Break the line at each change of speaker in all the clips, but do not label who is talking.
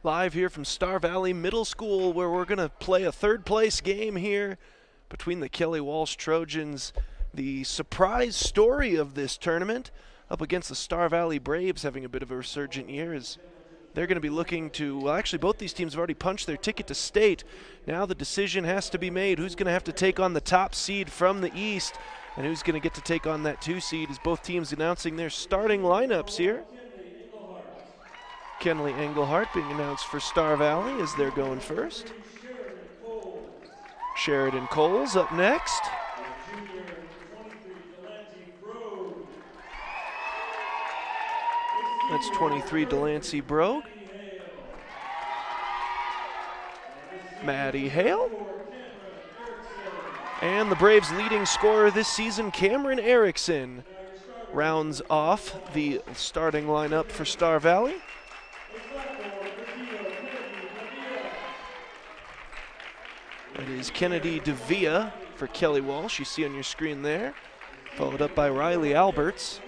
Live here from Star Valley Middle School, where we're going to play a third-place game here between the Kelly Walsh Trojans, the surprise story of this tournament, up against the Star Valley Braves, having a bit of a resurgent year as they're going to be looking to, well, actually both these teams have already punched their ticket to state. Now the decision has to be made. Who's going to have to take on the top seed from the East, and who's going to get to take on that 2 seed as both teams announcing their starting lineups here. Kenley Engelhardt being announced for Star Valley as they're going first. Sheridan Coles up next. That's 23 Delancey Brogue. Maddie Hale. And the Braves' leading scorer this season, Cameron Erickson, rounds off the starting lineup for Star Valley. That is Kennedy DeVia for Kelly Walsh, you see on your screen there, followed up by Riley Alberts.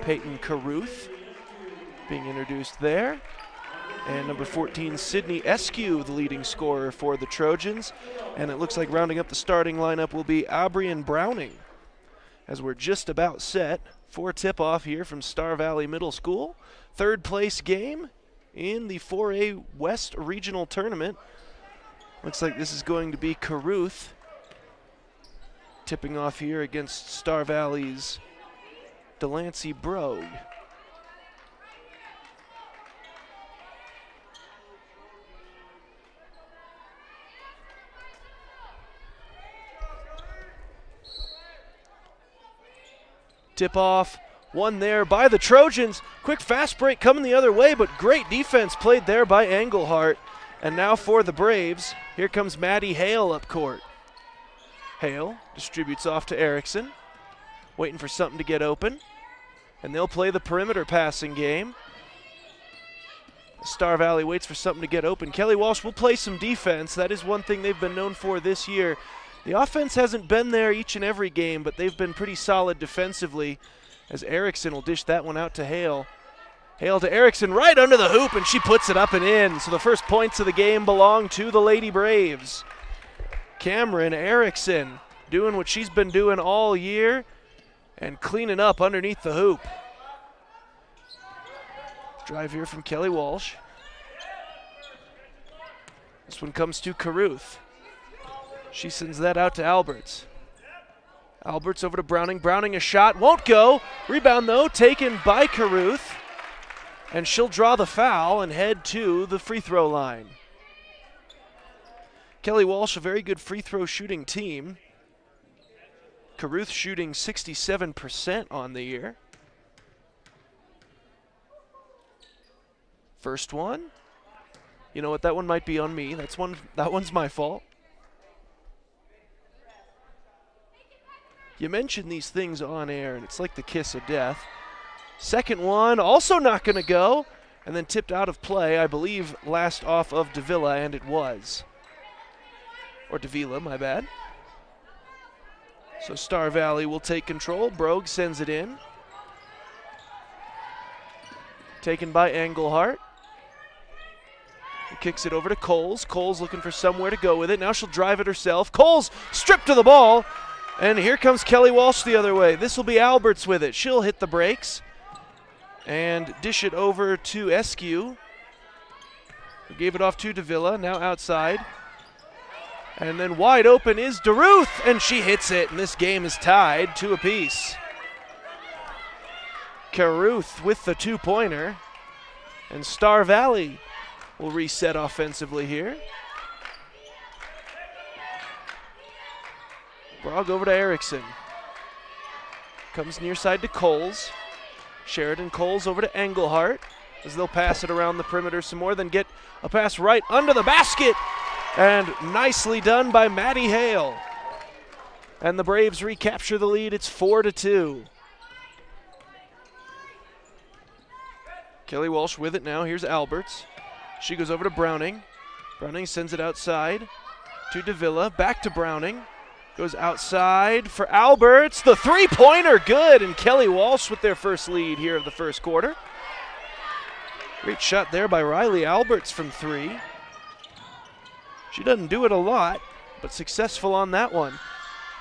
Peyton Caruth being introduced there. And number 14, Sydney Eskew, the leading scorer for the Trojans. And it looks like rounding up the starting lineup will be Abrian Browning, as we're just about set for tip-off here from Star Valley Middle School. Third place game in the 4A West Regional Tournament. Looks like this is going to be Caruth tipping off here against Star Valley's Delancey Brogue. Tip off, one there by the Trojans. Quick fast break coming the other way, but great defense played there by Engelhardt. And now for the Braves, here comes Maddie Hale up court. Hale distributes off to Erickson, waiting for something to get open. And they'll play the perimeter passing game. Star Valley waits for something to get open. Kelly Walsh will play some defense. That is one thing they've been known for this year. The offense hasn't been there each and every game, but they've been pretty solid defensively, as Erickson will dish that one out to Hale. Hale to Erickson right under the hoop, and she puts it up and in. So the first points of the game belong to the Lady Braves. Cameron Erickson doing what she's been doing all year and cleaning up underneath the hoop. Drive here from Kelly Walsh. This one comes to Caruth. She sends that out to Alberts. Alberts over to Browning. Browning a shot, won't go. Rebound though, taken by Caruth. And she'll draw the foul and head to the free throw line. Kelly Walsh, a very good free throw shooting team. Caruth shooting 67% on the year. First one. You know what, that one might be on me. That one's my fault. You mention these things on air, and it's like the kiss of death. Second one, also not going to go, and then tipped out of play, I believe, last off of Davila, and it was. Or Davila, my bad. So Star Valley will take control. Brogue sends it in. Taken by Engelhardt. He kicks it over to Coles. Coles looking for somewhere to go with it. Now she'll drive it herself. Coles stripped to the ball. And here comes Kelly Walsh the other way. This will be Alberts with it. She'll hit the brakes and dish it over to Eskew, who gave it off to Davila, now outside. And then wide open is Deruth, and she hits it, and this game is tied 2 apiece. Caruth with the 2-pointer, and Star Valley will reset offensively here. Brogue over to Erickson. Comes near side to Coles. Sheridan Coles over to Engelhardt as they'll pass it around the perimeter some more, then get a pass right under the basket. And nicely done by Maddie Hale. And the Braves recapture the lead. It's 4-2. Kelly Walsh with it now. Here's Alberts. She goes over to Browning. Browning sends it outside to Davila. Back to Browning. Goes outside for Alberts. The three-pointer good. And Kelly Walsh with their first lead here of the first quarter. Great shot there by Riley Alberts from 3. She doesn't do it a lot, but successful on that one.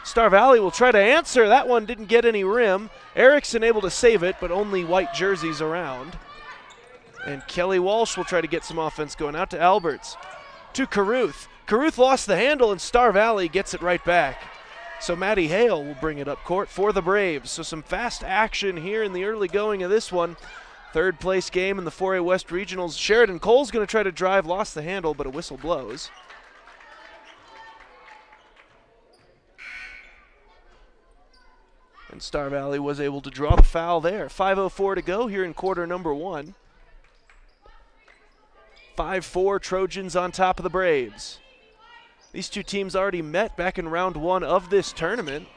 Star Valley will try to answer. That one didn't get any rim. Erickson able to save it, but only white jerseys around. And Kelly Walsh will try to get some offense going. Out to Alberts. To Caruth. Caruth lost the handle, and Star Valley gets it right back. So Maddie Hale will bring it up court for the Braves. So some fast action here in the early going of this one. Third place game in the 4A West Regionals. Sheridan Cole's going to try to drive, lost the handle, but a whistle blows. And Star Valley was able to draw the foul there. 5:04 to go here in quarter number 1. 5-4 Trojans on top of the Braves. These two teams already met back in round 1 of this tournament.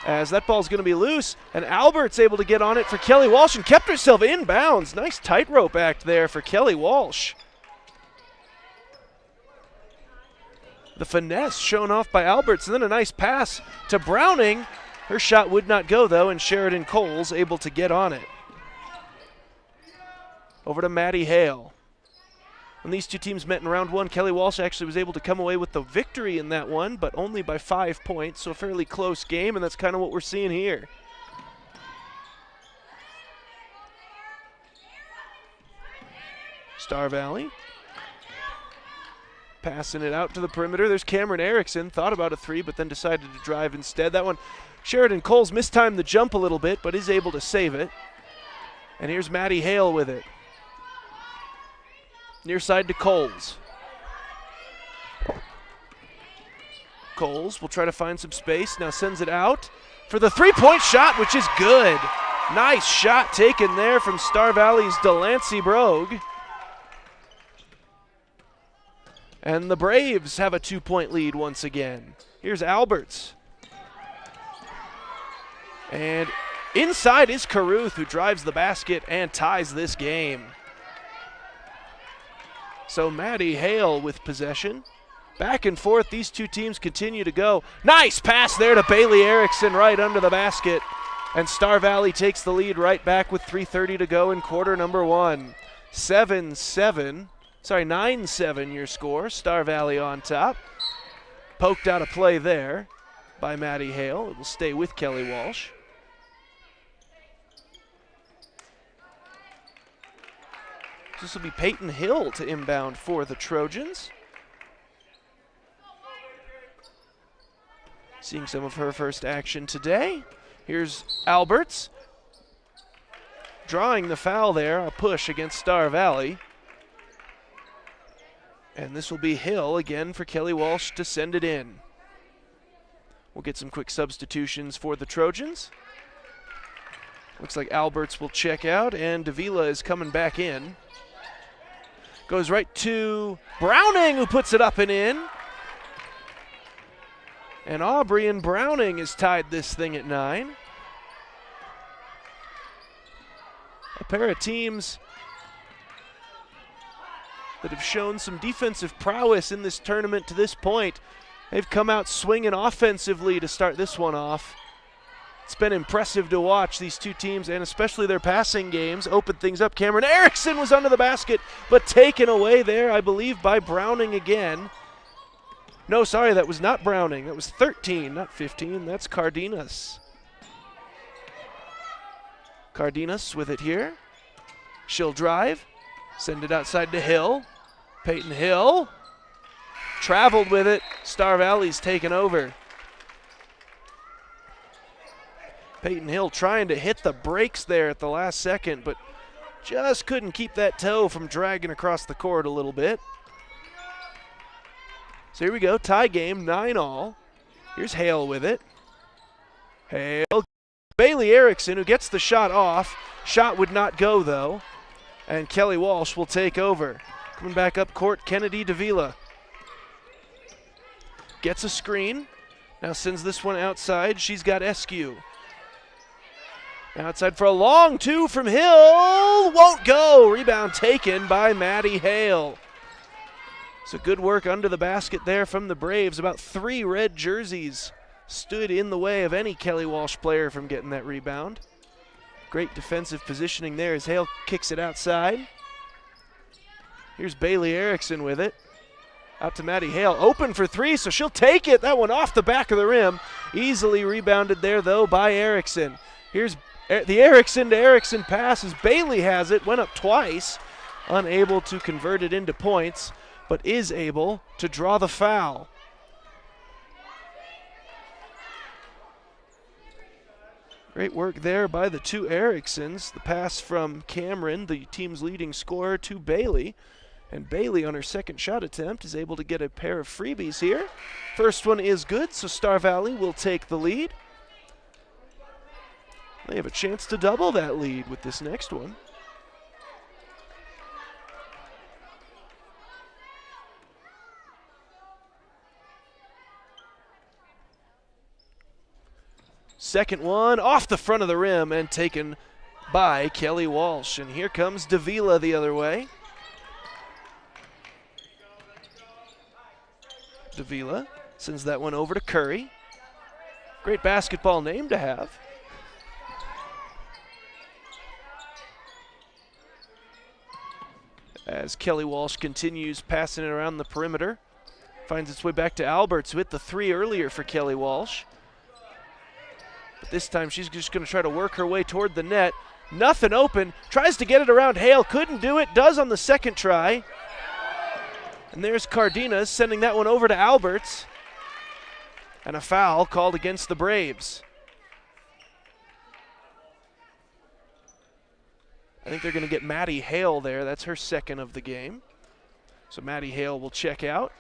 As that ball's going to be loose, and Albert's able to get on it for Kelly Walsh and kept herself in bounds. Nice tightrope act there for Kelly Walsh. The finesse shown off by Alberts, and then a nice pass to Browning. Her shot would not go, though, and Sheridan Cole's able to get on it. Over to Maddie Hale. When these two teams met in round 1, Kelly Walsh actually was able to come away with the victory in that one, but only by 5 points, so a fairly close game, and that's kind of what we're seeing here. Star Valley passing it out to the perimeter. There's Cameron Erickson, thought about a 3, but then decided to drive instead. That one, Sheridan Cole's mistimed the jump a little bit, but is able to save it. And here's Maddie Hale with it. Near side to Coles. Coles will try to find some space, now sends it out for the 3-point shot, which is good. Nice shot taken there from Star Valley's Delancey Brogue. And the Braves have a 2-point lead once again. Here's Alberts. And inside is Caruth, who drives the basket and ties this game. So Maddie Hale with possession. Back and forth, these two teams continue to go. Nice pass there to Bailey Erickson right under the basket. And Star Valley takes the lead right back with 3:30 to go in quarter number 1. 9-7 your score. Star Valley on top. Poked out a play there by Maddie Hale. It will stay with Kelly Walsh. This will be Peyton Hill to inbound for the Trojans. Seeing some of her first action today. Here's Alberts. Drawing the foul there, a push against Star Valley. And this will be Hill again for Kelly Walsh to send it in. We'll get some quick substitutions for the Trojans. Looks like Alberts will check out, and Davila is coming back in. Goes right to Browning, who puts it up and in. And Aubrey and Browning has tied this thing at 9. A pair of teams that have shown some defensive prowess in this tournament to this point. They've come out swinging offensively to start this one off. It's been impressive to watch these two teams, and especially their passing games, open things up. Cameron Erickson was under the basket, but taken away there, I believe, by Browning again. No, sorry, that was not Browning. That was 13, not 15. That's Cardenas. Cardenas with it here. She'll drive. Send it outside to Hill. Peyton Hill. Traveled with it. Star Valley's taken over. Peyton Hill trying to hit the brakes there at the last second, but just couldn't keep that toe from dragging across the court a little bit. So here we go, tie game, 9-all. Here's Hale with it. Hale. Bailey Erickson, who gets the shot off. Shot would not go, though. And Kelly Walsh will take over. Coming back up court, Kennedy Davila. Gets a screen. Now sends this one outside. She's got Eskew. Outside for a long 2 from Hill. Won't go. Rebound taken by Maddie Hale. So good work under the basket there from the Braves. About 3 red jerseys stood in the way of any Kelly Walsh player from getting that rebound. Great defensive positioning there as Hale kicks it outside. Here's Bailey Erickson with it. Out to Maddie Hale, open for three, so she'll take it. That one off the back of the rim. Easily rebounded there, though, by Erickson. Here's the Erickson to Erickson pass as Bailey has it. Went up twice, unable to convert it into points, but is able to draw the foul. Great work there by the two Ericksons. The pass from Cameron, the team's leading scorer, to Bailey. And Bailey, on her second shot attempt, is able to get a pair of freebies here. First one is good, so Star Valley will take the lead. They have a chance to double that lead with this next one. Second one off the front of the rim and taken by Kelly Walsh. And here comes Davila the other way. Davila sends that one over to Curry. Great basketball name to have. As Kelly Walsh continues passing it around the perimeter. Finds its way back to Alberts, who hit the three earlier for Kelly Walsh. But this time she's just going to try to work her way toward the net. Nothing open. Tries to get it around Hale. Couldn't do it. Does on the second try. And there's Cardenas sending that one over to Alberts. And a foul called against the Braves. I think they're going to get Maddie Hale there. That's her second of the game. So Maddie Hale will check out.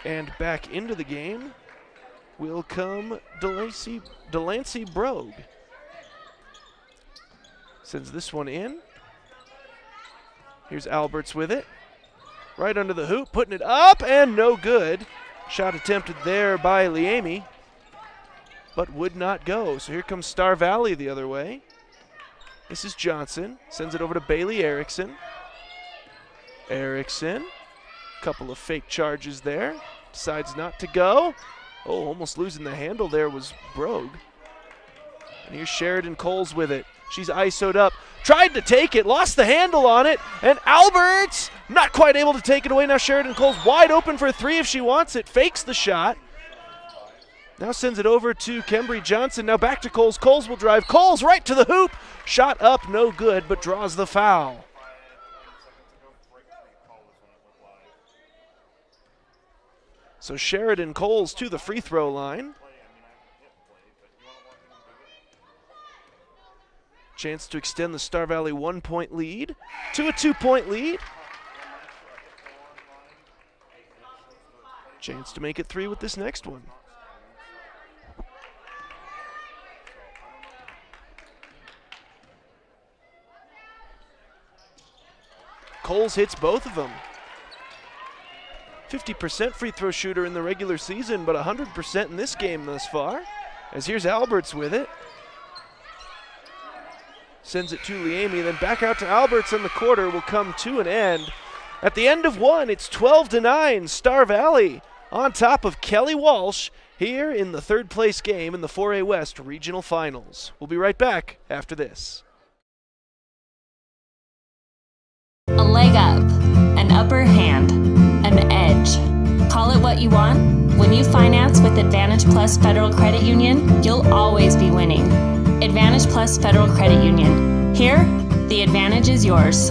And back into the game will come Delancey Brogue. Sends this one in. Here's Alberts with it. Right under the hoop, putting it up, and no good. Shot attempted there by Liemi, but would not go. So here comes Star Valley the other way. This is Johnson. Sends it over to Bailey Erickson. Erickson. Couple of fake charges there. Decides not to go. Oh, almost losing the handle there was Brogue. And here's Sheridan Coles with it. She's ISO'd up. Tried to take it, lost the handle on it, and Alberts not quite able to take it away. Now Sheridan Coles wide open for a three if she wants it. Fakes the shot. Now sends it over to Kembry Johnson. Now back to Coles. Coles will drive. Coles right to the hoop. Shot up, no good, but draws the foul. So Sheridan Coles to the free throw line. Chance to extend the Star Valley 1 point lead to a 2 point lead. Chance to make it three with this next one. Coles hits both of them. 50% free throw shooter in the regular season, but 100% in this game thus far. As here's Alberts with it. Sends it to Liemi, then back out to Alberts, and the quarter will come to an end. At the end of one, it's 12-9, Star Valley on top of Kelly Walsh here in the third place game in the 4A West Regional Finals. We'll be right back after this.
A leg up, an upper hand, an edge. Call it what you want. When you finance with Advantage Plus Federal Credit Union, you'll always be winning. Advantage Plus Federal Credit Union. Here, the advantage is yours.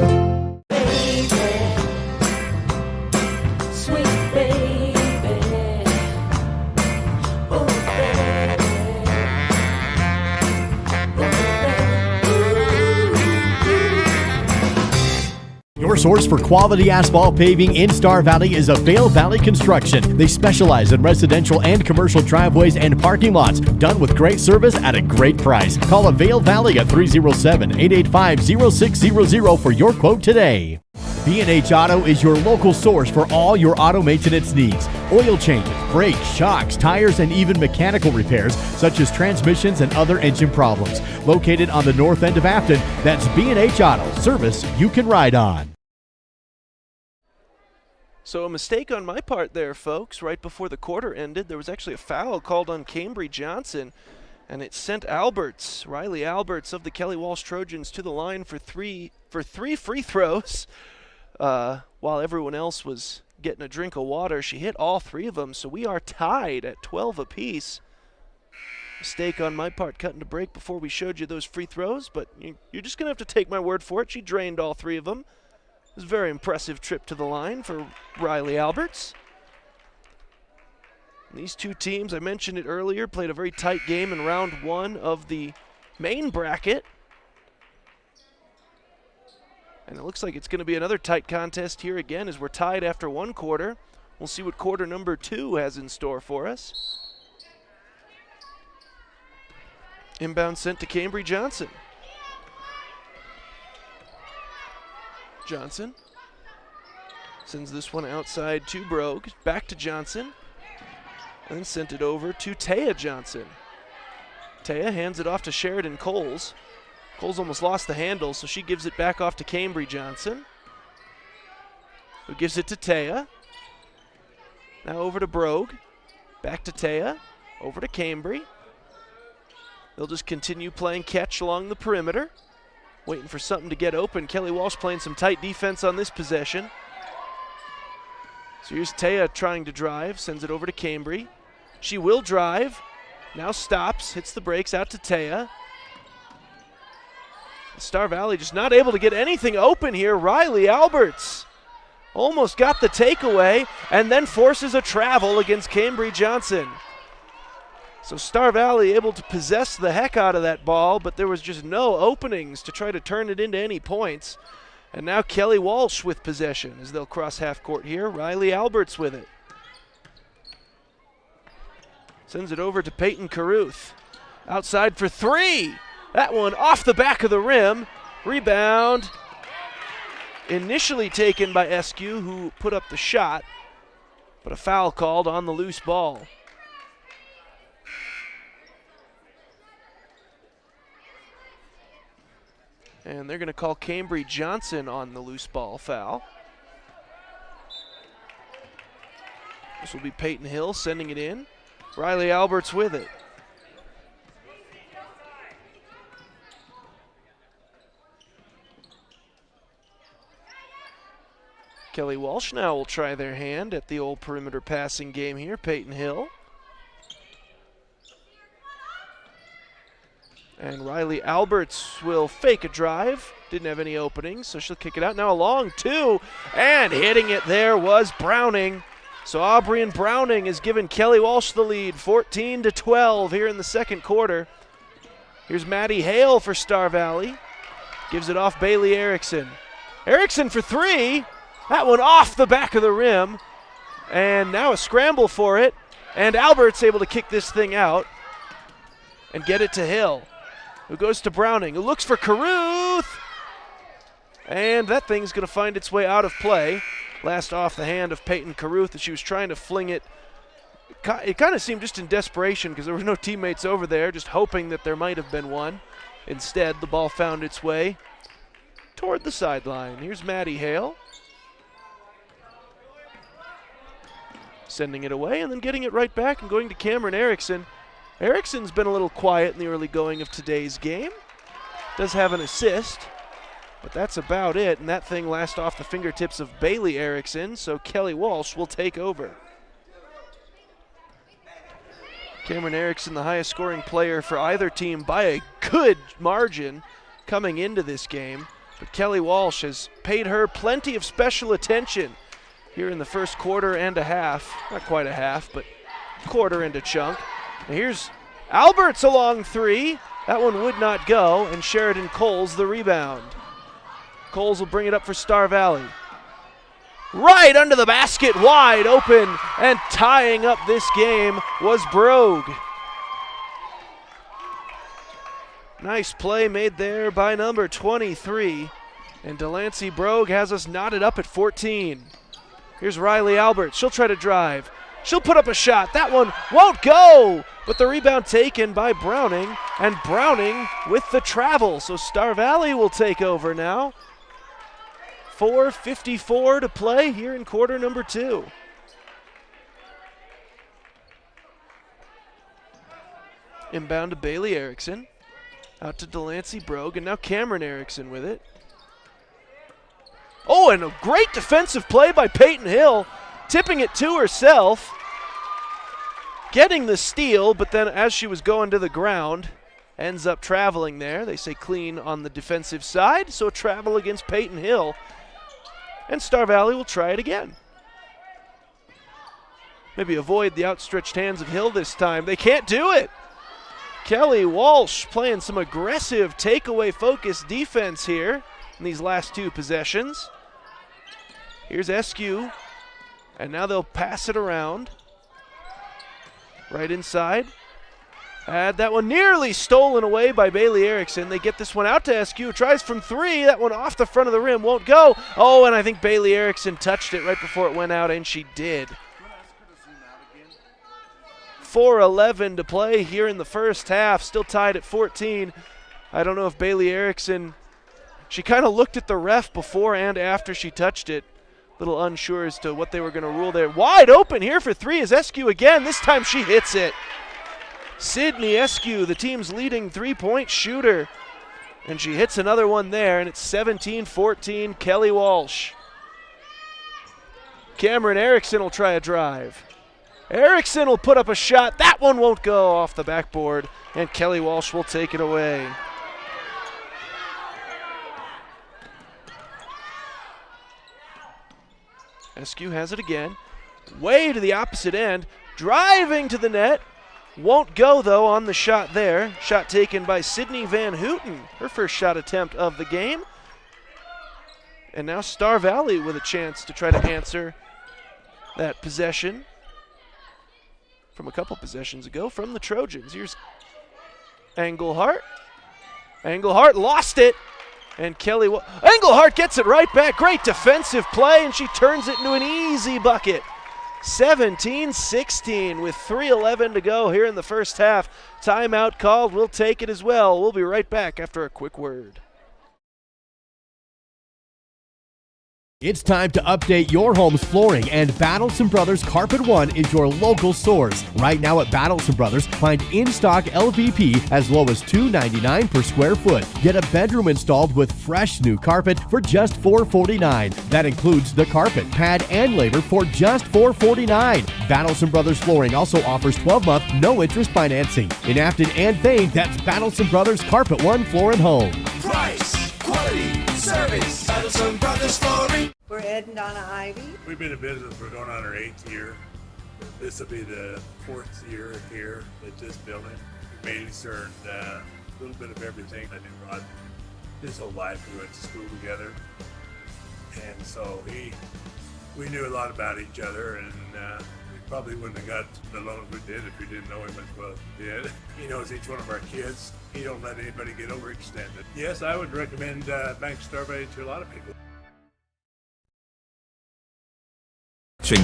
Your source for quality asphalt paving in Star Valley is Avail Valley Construction. They specialize in residential and commercial driveways and parking lots, done with great service at a great price. Call Avail Valley at 307-885-0600 for your quote today. B&H Auto is your local source for all your auto maintenance needs. Oil changes, brakes, shocks, tires, and even mechanical repairs such as transmissions and other engine problems. Located on the north end of Afton, that's B&H Auto, service you can ride on.
So a mistake on my part there, folks. Right before the quarter ended, there was actually a foul called on Cambry Johnson, and it sent Alberts, Riley Alberts of the Kelly Walsh Trojans, to the line for three free throws. while everyone else was getting a drink of water. She hit all 3 of them, so we are tied at 12 apiece. Mistake on my part cutting to break before we showed you those free throws, but you're just going to have to take my word for it. She drained all 3 of them. It was a very impressive trip to the line for Riley Alberts. And these 2 teams, I mentioned it earlier, played a very tight game in round 1 of the main bracket. And it looks like it's going to be another tight contest here again as we're tied after 1 quarter. We'll see what quarter number 2 has in store for us. Inbound sent to Cambry Johnson. Johnson sends this one outside to Brogue, back to Johnson, and then sent it over to Taya Johnson. Taya hands it off to Sheridan Coles. Coles almost lost the handle, so she gives it back off to Cambry Johnson, who gives it to Taya. Now over to Brogue, back to Taya, over to Cambry. They'll just continue playing catch along the perimeter, waiting for something to get open. Kelly Walsh playing some tight defense on this possession. So here's Taya trying to drive, sends it over to Cambry. She will drive, now stops, hits the brakes out to Taya. Star Valley just not able to get anything open here. Riley Alberts almost got the takeaway and then forces a travel against Cambry Johnson. So Star Valley able to possess the heck out of that ball, but there was just no openings to try to turn it into any points. And now Kelly Walsh with possession as they'll cross half court here. Riley Alberts with it. Sends it over to Peyton Caruth. Outside for 3. That one off the back of the rim. Rebound initially taken by Eskew, who put up the shot, but a foul called on the loose ball. And they're going to call Cambry Johnson on the loose ball foul. This will be Peyton Hill sending it in. Riley Alberts with it. Kelly Walsh now will try their hand at the old perimeter passing game here. Peyton Hill. And Riley Alberts will fake a drive. Didn't have any openings, so she'll kick it out. Now a long 2, and hitting it there was Browning. So Aubrey and Browning has given Kelly Walsh the lead, 14-12 here in the second quarter. Here's Maddie Hale for Star Valley. Gives it off Bailey Erickson. Erickson for 3. That one off the back of the rim. And now a scramble for it. And Albert's able to kick this thing out and get it to Hill, who goes to Browning, who looks for Caruth. And that thing's going to find its way out of play. Last off the hand of Peyton Caruth as she was trying to fling it. It kind of seemed just in desperation because there were no teammates over there, just hoping that there might have been one. Instead, the ball found its way toward the sideline. Here's Maddie Hale. Sending it away and then getting it right back and going to Cameron Erickson. Erickson's been a little quiet in the early going of today's game. Does have an assist, but that's about it. And that thing last off the fingertips of Bailey Erickson, so Kelly Walsh will take over. Cameron Erickson, the highest scoring player for either team by a good margin coming into this game. But Kelly Walsh has paid her plenty of special attention here in the first quarter and a half. Not quite a half, but quarter and a chunk. And here's Alberts a long 3. That one would not go, and Sheridan Coles the rebound. Coles will bring it up for Star Valley. Right under the basket, wide open, and tying up this game was Brogue. Nice play made there by number 23, and Delancey Brogue has us knotted up at 14. Here's Riley Alberts. She'll try to drive. She'll put up a shot. That one won't go, but the rebound taken by Browning, and Browning with the travel. So Star Valley will take over now. 4:54 to play here in quarter number 2. Inbound to Bailey Erickson. Out to Delancey Brogue, and now Cameron Erickson with it. Oh, and a great defensive play by Peyton Hill, tipping it to herself, getting the steal, but then as she was going to the ground, ends up traveling there. They say clean on the defensive side, so a travel against Peyton Hill. And Star Valley will try it again. Maybe avoid the outstretched hands of Hill this time. They can't do it. Kelly Walsh playing some aggressive takeaway-focused defense here in these last two possessions. Here's Eskew, and now they'll pass it around. Right inside. Had that one nearly stolen away by Bailey Erickson. They get this one out to Eskew. Tries from three. That one off the front of the rim. Won't go. Oh, and I think Bailey Erickson touched it right before it went out, and she did. 4:11 to play here in the first half. Still tied at 14. I don't know if Bailey Erickson, she kind of looked at the ref before and after she touched it. A little unsure as to what they were going to rule there. Wide open here for three is Eskew again. This time she hits it. Sydney Eskew, the team's leading three-point shooter. And she hits another one there, and it's 17-14, Kelly Walsh. Cameron Erickson will try a drive. Erickson will put up a shot. That one won't go off the backboard, and Kelly Walsh will take it away. Eskew has it again. Way to the opposite end. Driving to the net. Won't go, though, on the shot there. Shot taken by Sydney Van Houten, her first shot attempt of the game. And now Star Valley with a chance to try to answer that possession from a couple possessions ago from the Trojans. Here's Engelhart. Engelhart lost it. And Engelhart gets it right back. Great defensive play, and she turns it into an easy bucket. 17-16 with 3:11 to go here in the first half. Timeout called. We'll take it as well. We'll be right back after a quick word.
It's time to update your home's flooring, and Battleson Brothers Carpet One is your local source. Right now at Battleson Brothers, find in-stock LVP as low as $2.99 per square foot. Get a bedroom installed with fresh new carpet for just $4.49. That includes the carpet, pad, and labor for just $4.49. Battleson Brothers Flooring also offers 12-month no-interest financing. In Afton and Thane, that's Battleson Brothers Carpet One Floor and Home.
Price, quality, service, Battleson Brothers Flooring.
We're Ed and Donna Ivy.
We've been in business, we're going on our 8th year. This will be the 4th year here at this building. We mainly served a little bit of everything. I knew Rod his whole life. We went to school together. And so we knew a lot about each other, and we probably wouldn't have got the loans we did if we didn't know him as well as we did. He knows each one of our kids. He don't let anybody get overextended. Yes, I would recommend Bank Star Valley to a lot of people.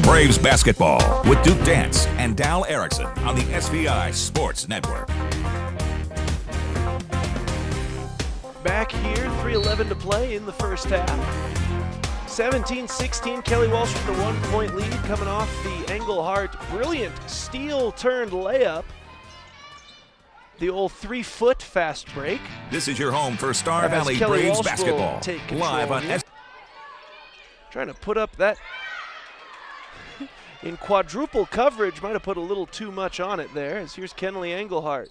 Braves basketball with Duke Dance and Dal Erickson on the SVI Sports Network.
Back here, 3:11 to play in the first half. 17-16, Kelly Walsh with the 1-point lead coming off the Engelhart brilliant steal-turned layup. The old 3-foot fast break.
This is your home for Star
As
Valley
Kelly
Braves
Walsh
basketball.
will take
Live
control
on
here. Trying to put up that in quadruple coverage. Might have put a little too much on it there. As here's Kenley Engelhart.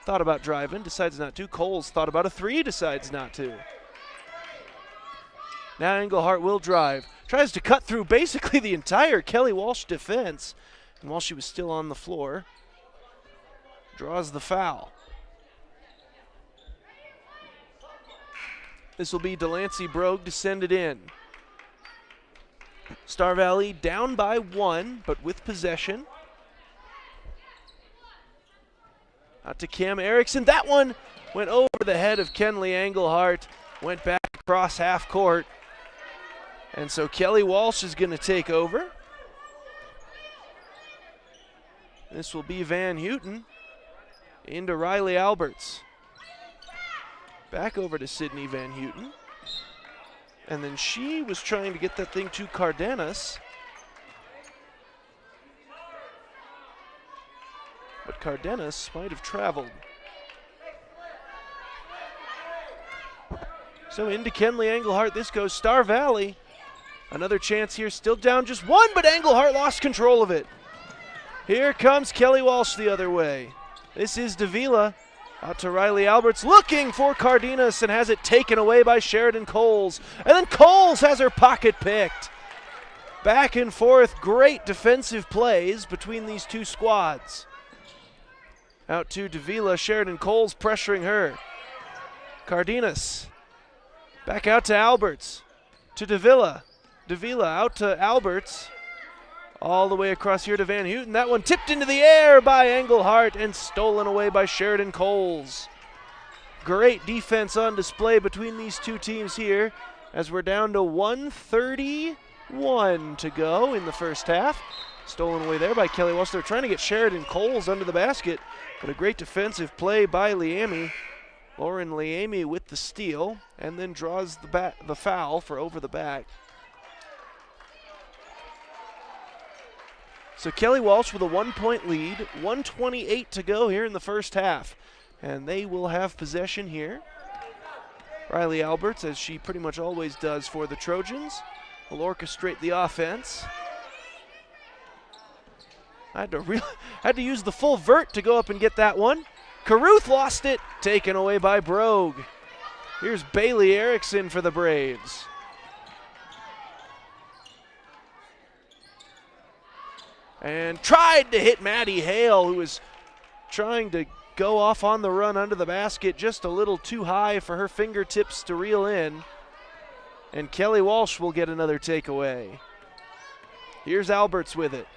Thought about driving, decides not to. Coles thought about a three, decides not to. Now Engelhart will drive. Tries to cut through basically the entire Kelly Walsh defense. And while she was still on the floor, draws the foul. This will be Delancey Brogue to send it in. Star Valley down by 1, but with possession. Out to Cam Erickson. That one went over the head of Kenley Engelhart. Went back across half court. And so Kelly Walsh is going to take over. This will be Van Houten into Riley Alberts. Back over to Sydney Van Houten. And then she was trying to get that thing to Cardenas. But Cardenas might have traveled. So into Kenley Englehart this goes. Star Valley. Another chance here, still down just one, but Englehart lost control of it. Here comes Kelly Walsh the other way. This is Davila. Out to Riley Alberts, looking for Cardenas, and has it taken away by Sheridan Coles. And then Coles has her pocket picked. Back and forth, great defensive plays between these two squads. Out to Davila, Sheridan Coles pressuring her. Cardenas, back out to Alberts, to Davila. Davila out to Alberts. All the way across here to Van Houten. That one tipped into the air by Englehart and stolen away by Sheridan Coles. Great defense on display between these two teams here as we're down to 1:31 to go in the first half. Stolen away there by Kelly Walsh. They're trying to get Sheridan Coles under the basket, but a great defensive play by Liami. Lauren Liami with the steal and then draws the foul for over the back. So Kelly Walsh with a 1-point lead, 1:28 to go here in the first half. And they will have possession here. Riley Alberts, as she pretty much always does for the Trojans, will orchestrate the offense. I had to use the full vert to go up and get that one. Caruth lost it, taken away by Brogue. Here's Bailey Erickson for the Braves. And tried to hit Maddie Hale, who was trying to go off on the run under the basket, just a little too high for her fingertips to reel in. And Kelly Walsh will get another takeaway. Here's Alberts with it.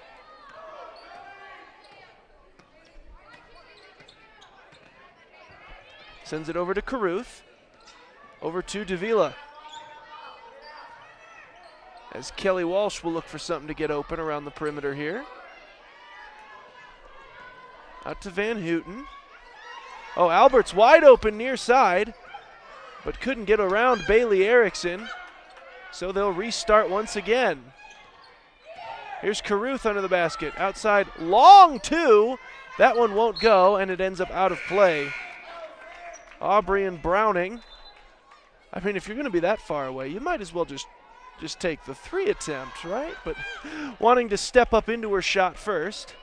Sends it over to Caruth. Over to Davila. As Kelly Walsh will look for something to get open around the perimeter here. Out to Van Houten. Oh, Alberts wide open near side, but couldn't get around Bailey Erickson. So they'll restart once again. Here's Caruth under the basket. Outside, long two. That one won't go, and it ends up out of play. Aubrey and Browning. I mean, if you're going to be that far away, you might as well just take the three attempt, right? But wanting to step up into her shot first.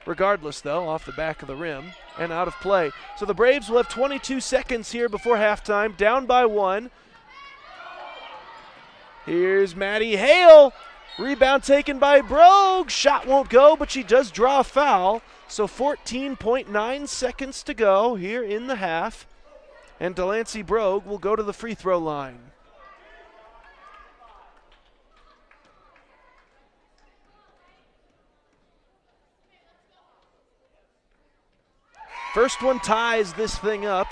Regardless, though, off the back of the rim and out of play. So the Braves will have 22 seconds here before halftime, down by one. Here's Maddie Hale. Rebound taken by Brogue. Shot won't go, but she does draw a foul. So 14.9 seconds to go here in the half. And Delancey Brogue will go to the free throw line. First one ties this thing up,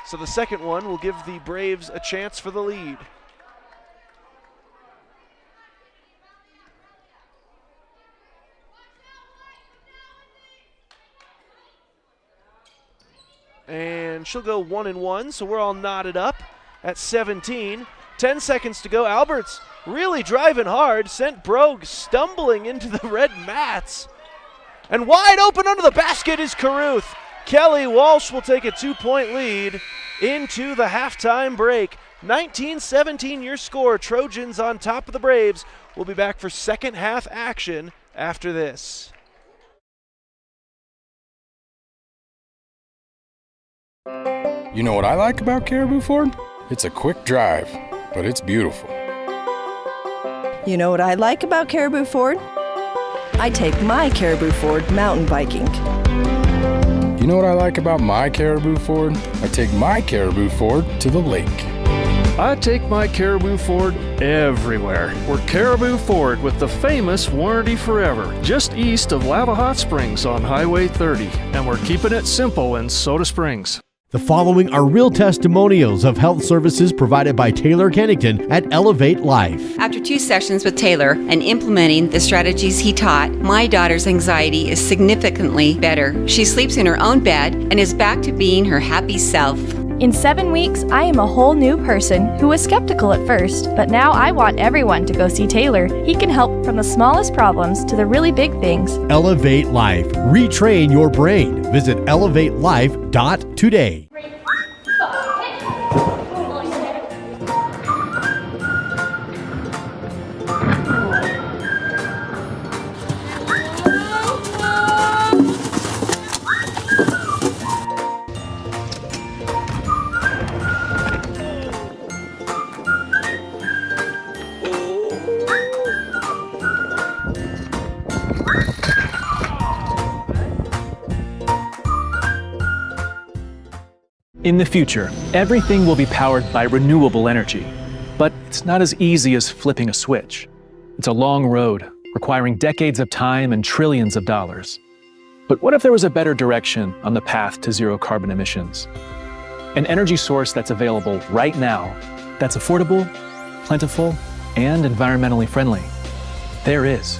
so the second one will give the Braves a chance for the lead. And she'll go 1 and 1, so we're all knotted up at 17. 10 seconds to go. Alberts really driving hard, sent Brogue stumbling into the red mats. And wide open under the basket is Caruth. Kelly Walsh will take a 2-point lead into the halftime break. 19-17 your score. Trojans on top of the Braves. We'll be back for second half action after this.
You know what I like about Caribou Ford? It's a quick drive, but it's beautiful.
You know what I like about Caribou Ford? I take my Caribou Ford mountain biking.
You know what I like about my Caribou Ford? I take my Caribou Ford to the lake.
I take my Caribou Ford everywhere. We're Caribou Ford with the famous Warranty Forever, just east of Lava Hot Springs on Highway 30. And we're keeping it simple in Soda Springs.
The following are real testimonials of health services provided by Taylor Kennington at Elevate Life.
After 2 sessions with Taylor and implementing the strategies he taught, my daughter's anxiety is significantly better. She sleeps in her own bed and is back to being her happy self.
In 7 weeks, I am a whole new person who was skeptical at first, but now I want everyone to go see Taylor. He can help from the smallest problems to the really big things.
Elevate Life. Retrain your brain. Visit elevatelife.today.
In the future, everything will be powered by renewable energy. But it's not as easy as flipping a switch. It's a long road, requiring decades of time and trillions of dollars. But what if there was a better direction on the path to zero carbon emissions? An energy source that's available right now, that's affordable, plentiful, and environmentally friendly. There is.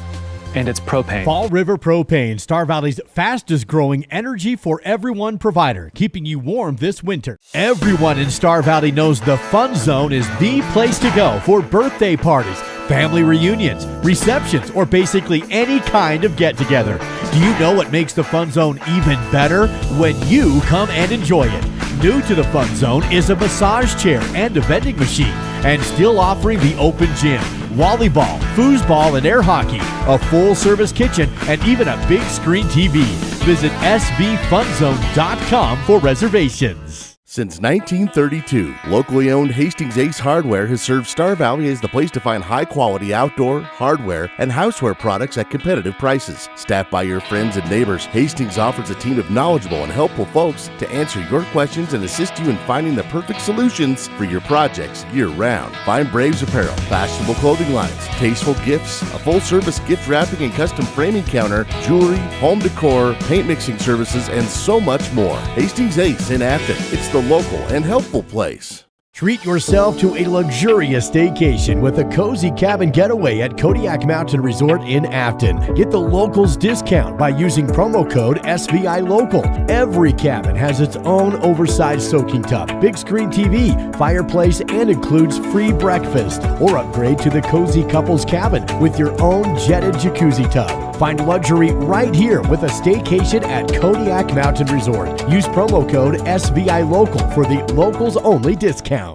And it's propane.
Fall River Propane, Star Valley's fastest growing energy for everyone provider, keeping you warm this winter. Everyone in Star Valley knows the Fun Zone is the place to go for birthday parties, family reunions, receptions, or basically any kind of get-together. Do you know what makes the Fun Zone even better? When you come and enjoy it. New to the Fun Zone is a massage chair and a vending machine, and still offering the open gym, volleyball, foosball, and air hockey, a full-service kitchen, and even a big screen TV. Visit svfunzone.com for reservations.
Since 1932, locally owned Hastings Ace Hardware has served Star Valley as the place to find high-quality outdoor, hardware, and houseware products at competitive prices. Staffed by your friends and neighbors, Hastings offers a team of knowledgeable and helpful folks to answer your questions and assist you in finding the perfect solutions for your projects year-round. Find Braves apparel, fashionable clothing lines, tasteful gifts, a full-service gift wrapping and custom framing counter, jewelry, home decor, paint mixing services, and so much more. Hastings Ace in Afton. It's the local and helpful place.
Treat yourself to a luxurious staycation with a cozy cabin getaway at Kodiak Mountain Resort in Afton. Get the locals discount by using promo code SVILOCAL. Every cabin has its own oversized soaking tub, big screen TV, fireplace, and includes free breakfast. Or upgrade to the cozy couples cabin with your own jetted jacuzzi tub. Find luxury right here with a staycation at Kodiak Mountain Resort. Use promo code SVILOCAL for the locals only discount.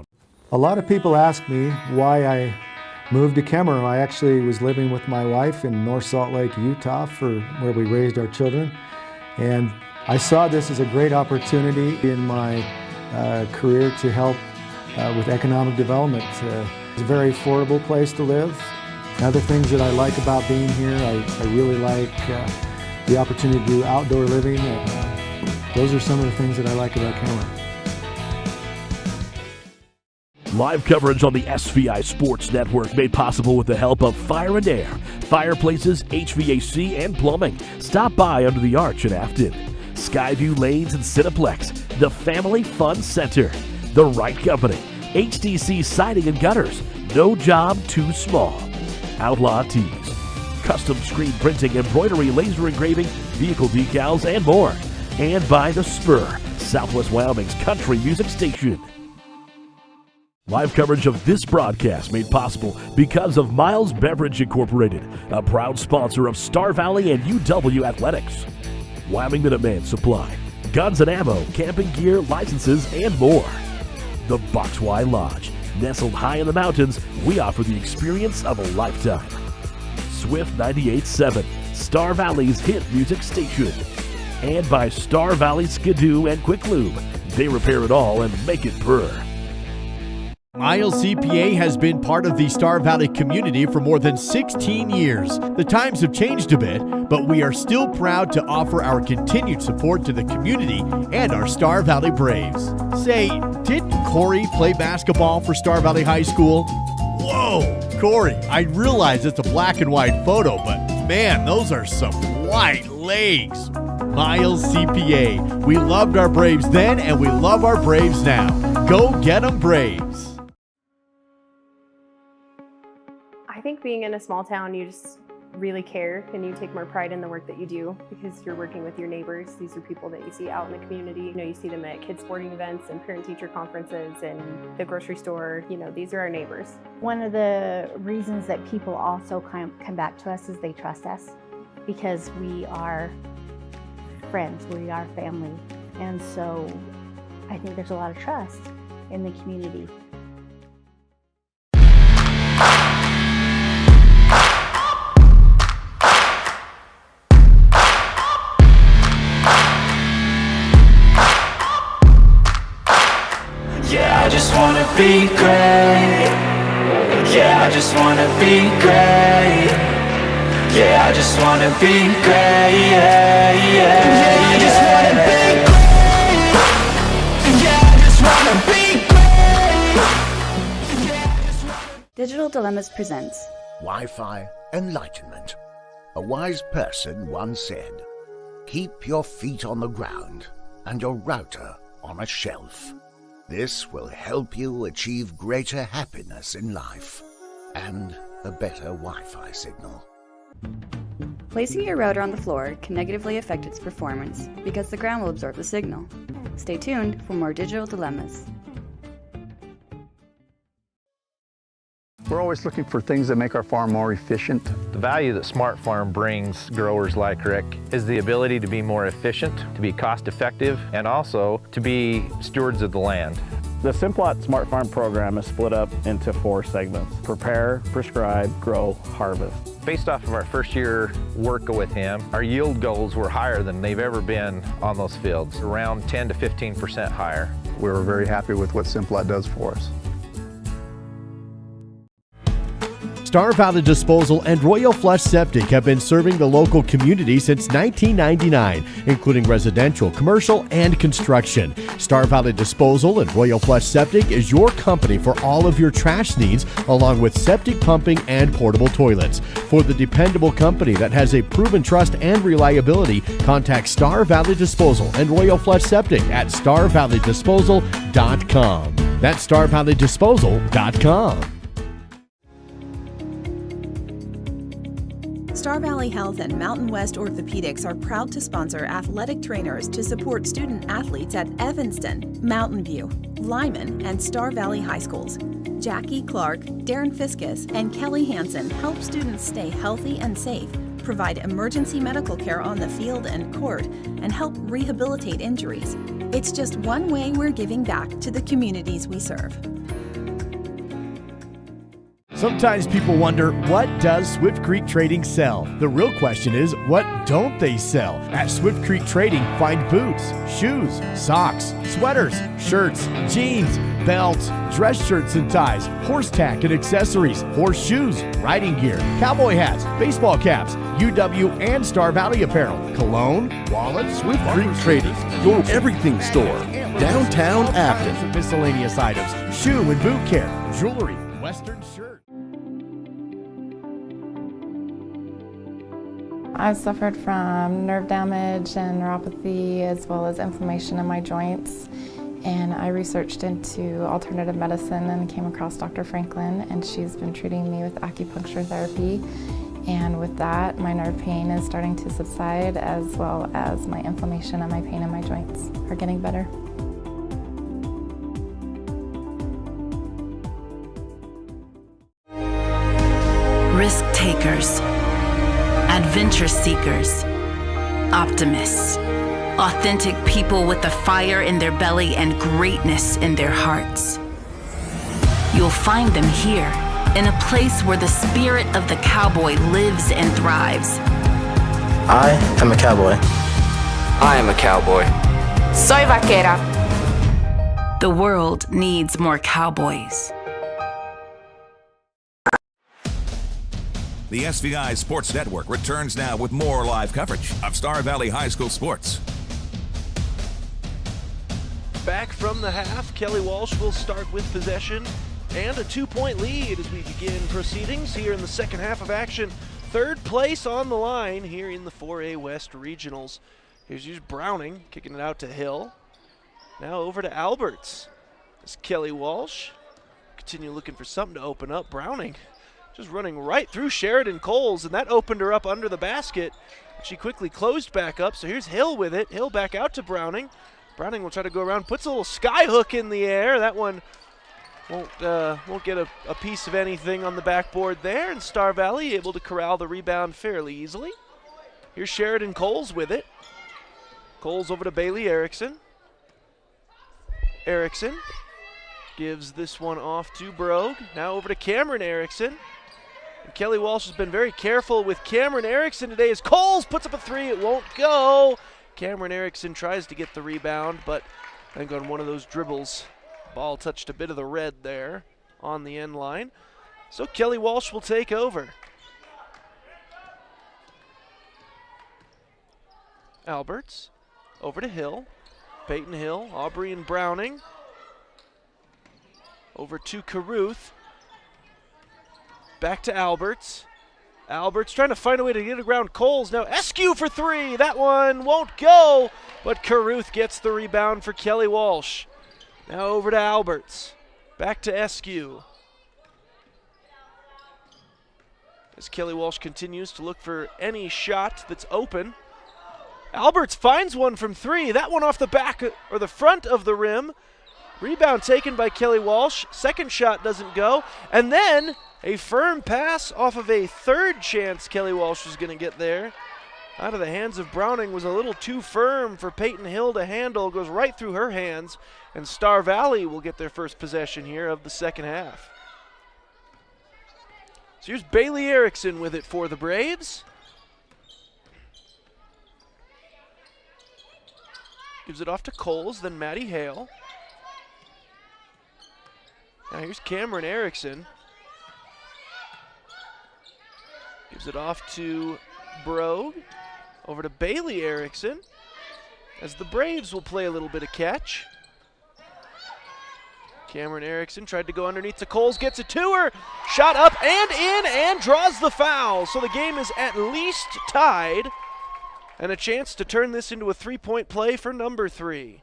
A lot of people ask me why I moved to Kemmerer. I actually was living with my wife in North Salt Lake, Utah, where we raised our children. And I saw this as a great opportunity in my career to help with economic development. It's a very affordable place to live. Other things that I like about being here, I really like the opportunity to do outdoor living. Those are some of the things that I like about Kemmerer.
Live coverage on the SVI Sports Network made possible with the help of Fire and Air, fireplaces, HVAC, and plumbing. Stop by under the arch in Afton. Skyview Lanes and Cineplex, the Family Fun Center. The Right Company, HDC Siding and Gutters, no job too small. Outlaw Tees, custom screen printing, embroidery, laser engraving, vehicle decals, and more. And by The Spur, Southwest Wyoming's country music station. Live coverage of this broadcast made possible because of Miles Beverage Incorporated, a proud sponsor of Star Valley and UW Athletics. Wyoming Minuteman Supply, guns and ammo, camping gear, licenses, and more. The Box Y Lodge, nestled high in the mountains, we offer the experience of a lifetime. Swift 98.7, Star Valley's hit music station. And by Star Valley Skidoo and Quick Lube, they repair it all and make it purr.
Miles CPA has been part of the Star Valley community for more than 16 years. The times have changed a bit, but we are still proud to offer our continued support to the community and our Star Valley Braves. Say, didn't Corey play basketball for Star Valley High School? Whoa, Corey, I realize it's a black and white photo, but man, those are some white legs. Miles CPA. We loved our Braves then, and we love our Braves now. Go get 'em, Braves.
I think being in a small town, you just really care and you take more pride in the work that you do because you're working with your neighbors. These are people that you see out in the community. You know, you see them at kids sporting events and parent-teacher conferences and the grocery store. You know, these are our neighbors.
One of the reasons that people also come back to us is they trust us because we are friends, we are family. And so I think there's a lot of trust in the community.
Yeah, I just wanna be great. Yeah, I just wanna be great. Yeah, I just wanna be great. Yeah, I just wanna be great. Yeah, I just
Digital Dilemmas presents
Wi-Fi Enlightenment. A wise person once said, "Keep your feet on the ground and your router on a shelf. This will help you achieve greater happiness in life and a better Wi-Fi signal."
Placing your router on the floor can negatively affect its performance because the ground will absorb the signal. Stay tuned for more Digital Dilemmas.
We're always looking for things that make our farm more efficient.
The value that Smart Farm brings growers like Rick is the ability to be more efficient, to be cost effective, and also to be stewards of the land.
The Simplot Smart Farm program is split up into 4 segments: prepare, prescribe, grow, harvest.
Based off of our first year work with him, our yield goals were higher than they've ever been on those fields, around 10 to 15% higher.
We were very happy with what Simplot does for us.
Star Valley Disposal and Royal Flush Septic have been serving the local community since 1999, including residential, commercial, and construction. Star Valley Disposal and Royal Flush Septic is your company for all of your trash needs, along with septic pumping and portable toilets. For the dependable company that has a proven trust and reliability, contact Star Valley Disposal and Royal Flush Septic at starvalleydisposal.com. That's starvalleydisposal.com.
Star Valley Health and Mountain West Orthopedics are proud to sponsor athletic trainers to support student athletes at Evanston, Mountain View, Lyman, and Star Valley High Schools. Jackie Clark, Darren Fiskus, and Kelly Hansen help students stay healthy and safe, provide emergency medical care on the field and court, and help rehabilitate injuries. It's just one way we're giving back to the communities we serve.
Sometimes people wonder, what does Swift Creek Trading sell? The real question is, what don't they sell? At Swift Creek Trading, find boots, shoes, socks, sweaters, shirts, jeans, belts, dress shirts and ties, horse tack and accessories, horseshoes, riding gear, cowboy hats, baseball caps, UW and Star Valley apparel, cologne, wallets,
Swift Creek Trading, your everything store, downtown Afton.
Miscellaneous items, shoe and boot care, jewelry, western shirt.
I've suffered from nerve damage and neuropathy as well as inflammation in my joints, and I researched into alternative medicine and came across Dr. Franklin, and she's been treating me with acupuncture therapy, and with that my nerve pain is starting to subside as well as my inflammation and my pain in my joints are getting better.
Risk takers, adventure seekers, optimists, authentic people with the fire in their belly and greatness in their hearts. You'll find them here, in a place where the spirit of the cowboy lives and thrives.
I am a cowboy.
I am a cowboy.
Soy vaquera.
The world needs more cowboys.
The SVI Sports Network returns now with more live coverage of Star Valley High School sports.
Back from the half, Kelly Walsh will start with possession and a 2-point lead as we begin proceedings here in the second half of action. Third place on the line here in the 4A West Regionals. Here's Browning kicking it out to Hill. Now over to Alberts. As Kelly Walsh continue looking for something to open up. Browning just running right through Sheridan Coles, and that opened her up under the basket. She quickly closed back up, so here's Hill with it. Hill back out to Browning. Browning will try to go around, puts a little sky hook in the air. That one won't get a piece of anything on the backboard there, and Star Valley able to corral the rebound fairly easily. Here's Sheridan Coles with it. Coles over to Bailey Erickson. Erickson gives this one off to Brogue. Now over to Cameron Erickson. And Kelly Walsh has been very careful with Cameron Erickson today as Coles puts up a three. It won't go. Cameron Erickson tries to get the rebound, but I think on one of those dribbles, ball touched a bit of the red there on the end line. So Kelly Walsh will take over. Alberts over to Hill. Peyton Hill, Aubrey and Browning. Over to Caruth. Back to Alberts. Alberts trying to find a way to get around Coles. Now Eskew for three. That one won't go, but Caruth gets the rebound for Kelly Walsh. Now over to Alberts. Back to Eskew. As Kelly Walsh continues to look for any shot that's open. Alberts finds one from three. That one off the back or the front of the rim. Rebound taken by Kelly Walsh. Second shot doesn't go. And then a firm pass off of a third chance Kelly Walsh was going to get there. Out of the hands of Browning was a little too firm for Peyton Hill to handle. Goes right through her hands. And Star Valley will get their first possession here of the second half. So here's Bailey Erickson with it for the Braves. Gives it off to Coles, then Maddie Hale. Now here's Cameron Erickson. Gives it off to Brogue. Over to Bailey Erickson. As the Braves will play a little bit of catch. Cameron Erickson tried to go underneath to Coles, gets it to her. Shot up and in and draws the foul. So the game is at least tied. And a chance to turn this into a three-point play for number 3.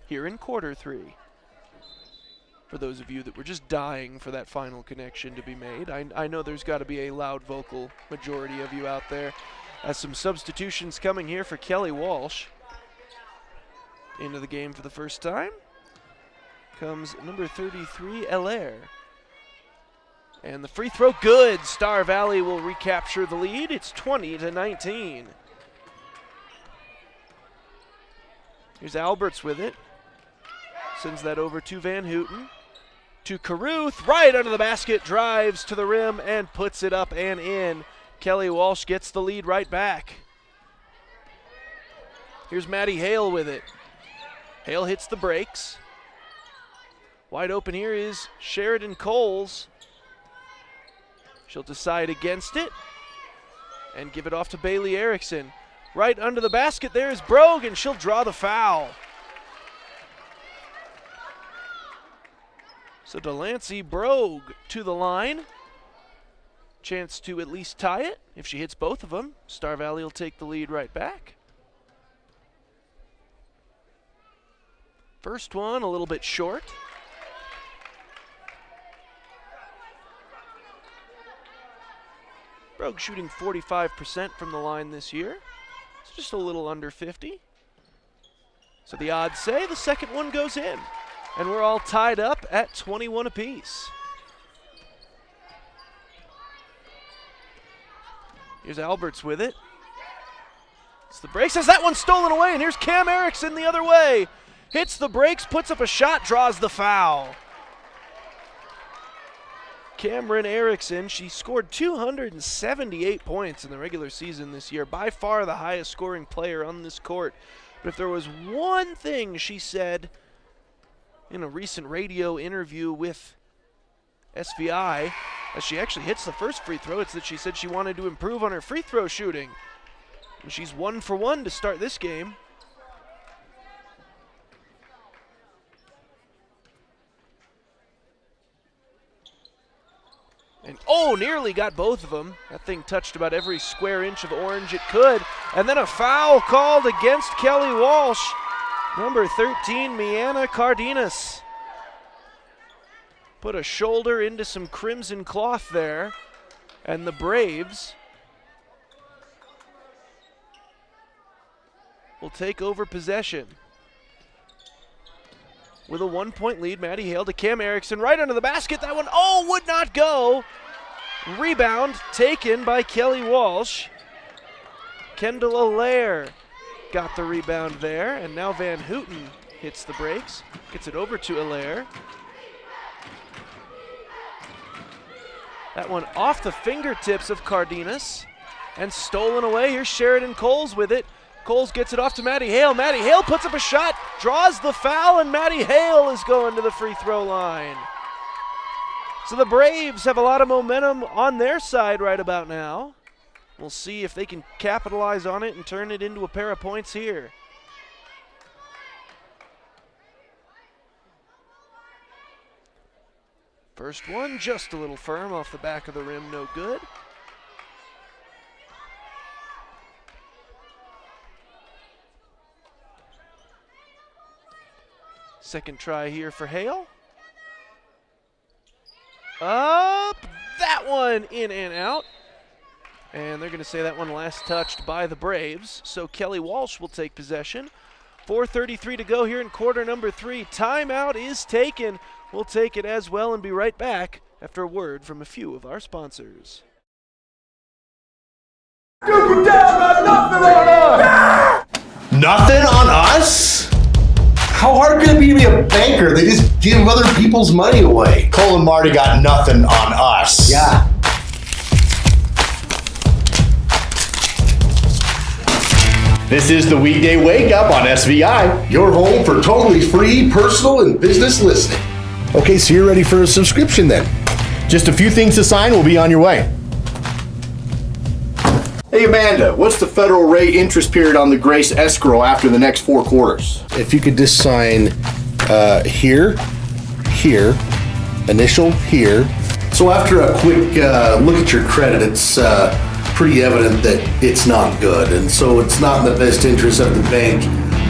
Here in quarter 3. For those of you that were just dying for that final connection to be made. I know there's got to be a loud vocal majority of you out there. As some substitutions coming here for Kelly Walsh. Into the game for the first time comes number 33, Allaire. And the free throw good. Star Valley will recapture the lead. It's 20-19. Here's Alberts with it. Sends that over to Van Houten. To Caruth, right under the basket, drives to the rim and puts it up and in. Kelly Walsh gets the lead right back. Here's Maddie Hale with it. Hale hits the brakes. Wide open here is Sheridan Coles. She'll decide against it and give it off to Bailey Erickson. Right under the basket there is Brogue, and she'll draw the foul. So Delancey Brogue to the line. Chance to at least tie it. If she hits both of them, Star Valley will take the lead right back. First one a little bit short. Brogue shooting 45% from the line this year. It's just a little under 50. So the odds say the second one goes in. And we're all tied up at 21 apiece. Here's Alberts with it. It's the brakes. Has that one stolen away, and here's Cam Erickson the other way. Hits the brakes, puts up a shot, draws the foul. Cameron Erickson, she scored 278 points in the regular season this year, by far the highest scoring player on this court. But if there was one thing she said in a recent radio interview with SVI, as she actually hits the first free throw, it's that she said she wanted to improve on her free throw shooting. And she's 1 for 1 to start this game. And nearly got both of them. That thing touched about every square inch of orange it could. And then a foul called against Kelly Walsh. Number 13, Miana Cardenas. Put a shoulder into some crimson cloth there. And the Braves will take over possession. With a 1-point lead, Maddie Hale to Cam Erickson, right under the basket. That one, would not go. Rebound taken by Kelly Walsh. Kendall Allaire got the rebound there, and now Van Houten hits the brakes. Gets it over to Allaire. That one off the fingertips of Cardenas and stolen away. Here's Sheridan Coles with it. Coles gets it off to Maddie Hale. Maddie Hale puts up a shot, draws the foul, and Maddie Hale is going to the free throw line. So the Braves have a lot of momentum on their side right about now. We'll see if they can capitalize on it and turn it into a pair of points here. First one just a little firm off the back of the rim, no good. Second try here for Hale. Up, that one in and out. And they're going to say that one last touched by the Braves. So Kelly Walsh will take possession. 4:33 to go here in quarter number 3. Timeout is taken. We'll take it as well and be right back after a word from a few of our sponsors.
Nothing on us? How hard could it be to be a banker? They just give other people's money away. Cole and Marty got nothing on us. Yeah.
This is the Weekday Wake Up on SVI.
Your home for totally free personal and business listening. Okay, so you're ready for a subscription then?
Just a few things to sign, we'll be on your way.
Hey Amanda, what's the federal rate interest period on the Grace escrow after the next 4 quarters? If you could just sign here, initial here. So after a quick look at your credit, it's pretty evident that it's not good, and so it's not in the best interest of the bank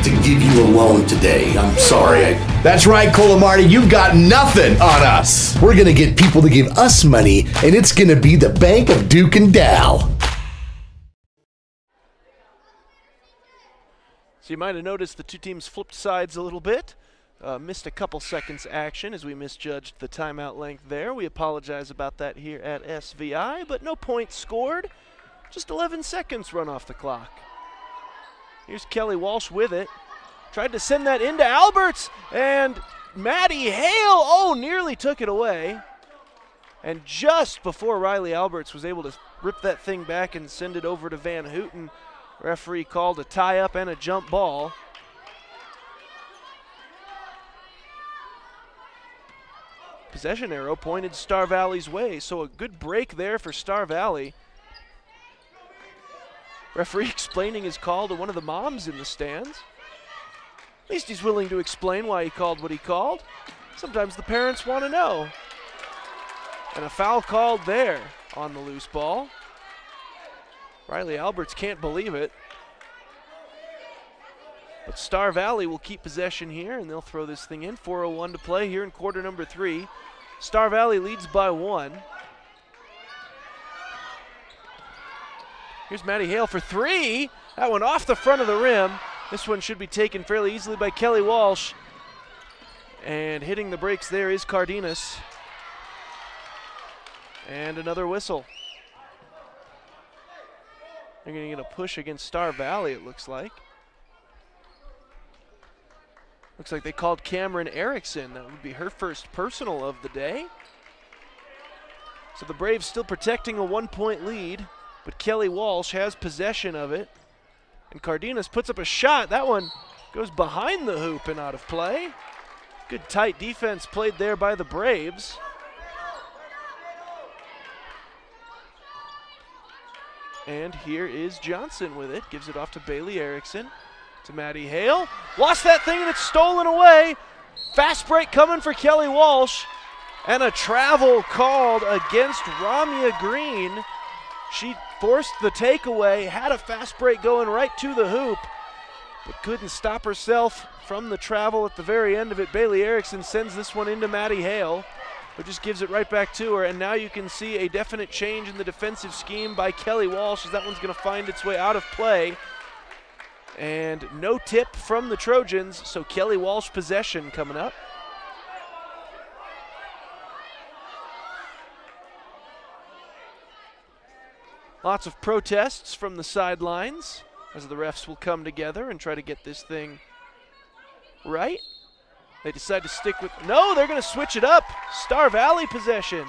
to give you a loan today. I'm sorry.
That's right, Cole and Marty, you've got nothing on us.
We're gonna get people to give us money, and it's gonna be the Bank of Duke and Dow.
So you might have noticed the two teams flipped sides a little bit. Missed a couple seconds action as we misjudged the timeout length there. We apologize about that here at SVI, but no points scored. Just 11 seconds run off the clock. Here's Kelly Walsh with it. Tried to send that into Alberts, and Maddie Hale, nearly took it away. And just before Riley Alberts was able to rip that thing back and send it over to Van Houten, referee called a tie-up and a jump ball. Possession arrow pointed Star Valley's way, so a good break there for Star Valley. Referee explaining his call to one of the moms in the stands. At least he's willing to explain why he called what he called. Sometimes the parents want to know. And a foul called there on the loose ball. Riley Alberts can't believe it. But Star Valley will keep possession here, and they'll throw this thing in. 4:01 to play here in quarter number 3. Star Valley leads by 1. Here's Maddie Hale for 3. That one off the front of the rim. This one should be taken fairly easily by Kelly Walsh. And hitting the brakes there is Cardenas. And another whistle. They're going to get a push against Star Valley, it looks like. Looks like they called Cameron Erickson. That would be her first personal of the day. So the Braves still protecting a 1-point lead, but Kelly Walsh has possession of it. And Cardenas puts up a shot. That one goes behind the hoop and out of play. Good tight defense played there by the Braves. And here is Johnson with it. Gives it off to Bailey Erickson. To Maddie Hale. Lost that thing and it's stolen away. Fast break coming for Kelly Walsh. And a travel called against Ramya Green. She forced the takeaway, had a fast break going right to the hoop, but couldn't stop herself from the travel at the very end of it. Bailey Erickson sends this one into Maddie Hale, who just gives it right back to her. And now you can see a definite change in the defensive scheme by Kelly Walsh as that one's going to find its way out of play. And no tip from the Trojans, so Kelly Walsh possession coming up. Lots of protests from the sidelines as the refs will come together and try to get this thing right. They decide to stick with, no, they're going to switch it up. Star Valley possession.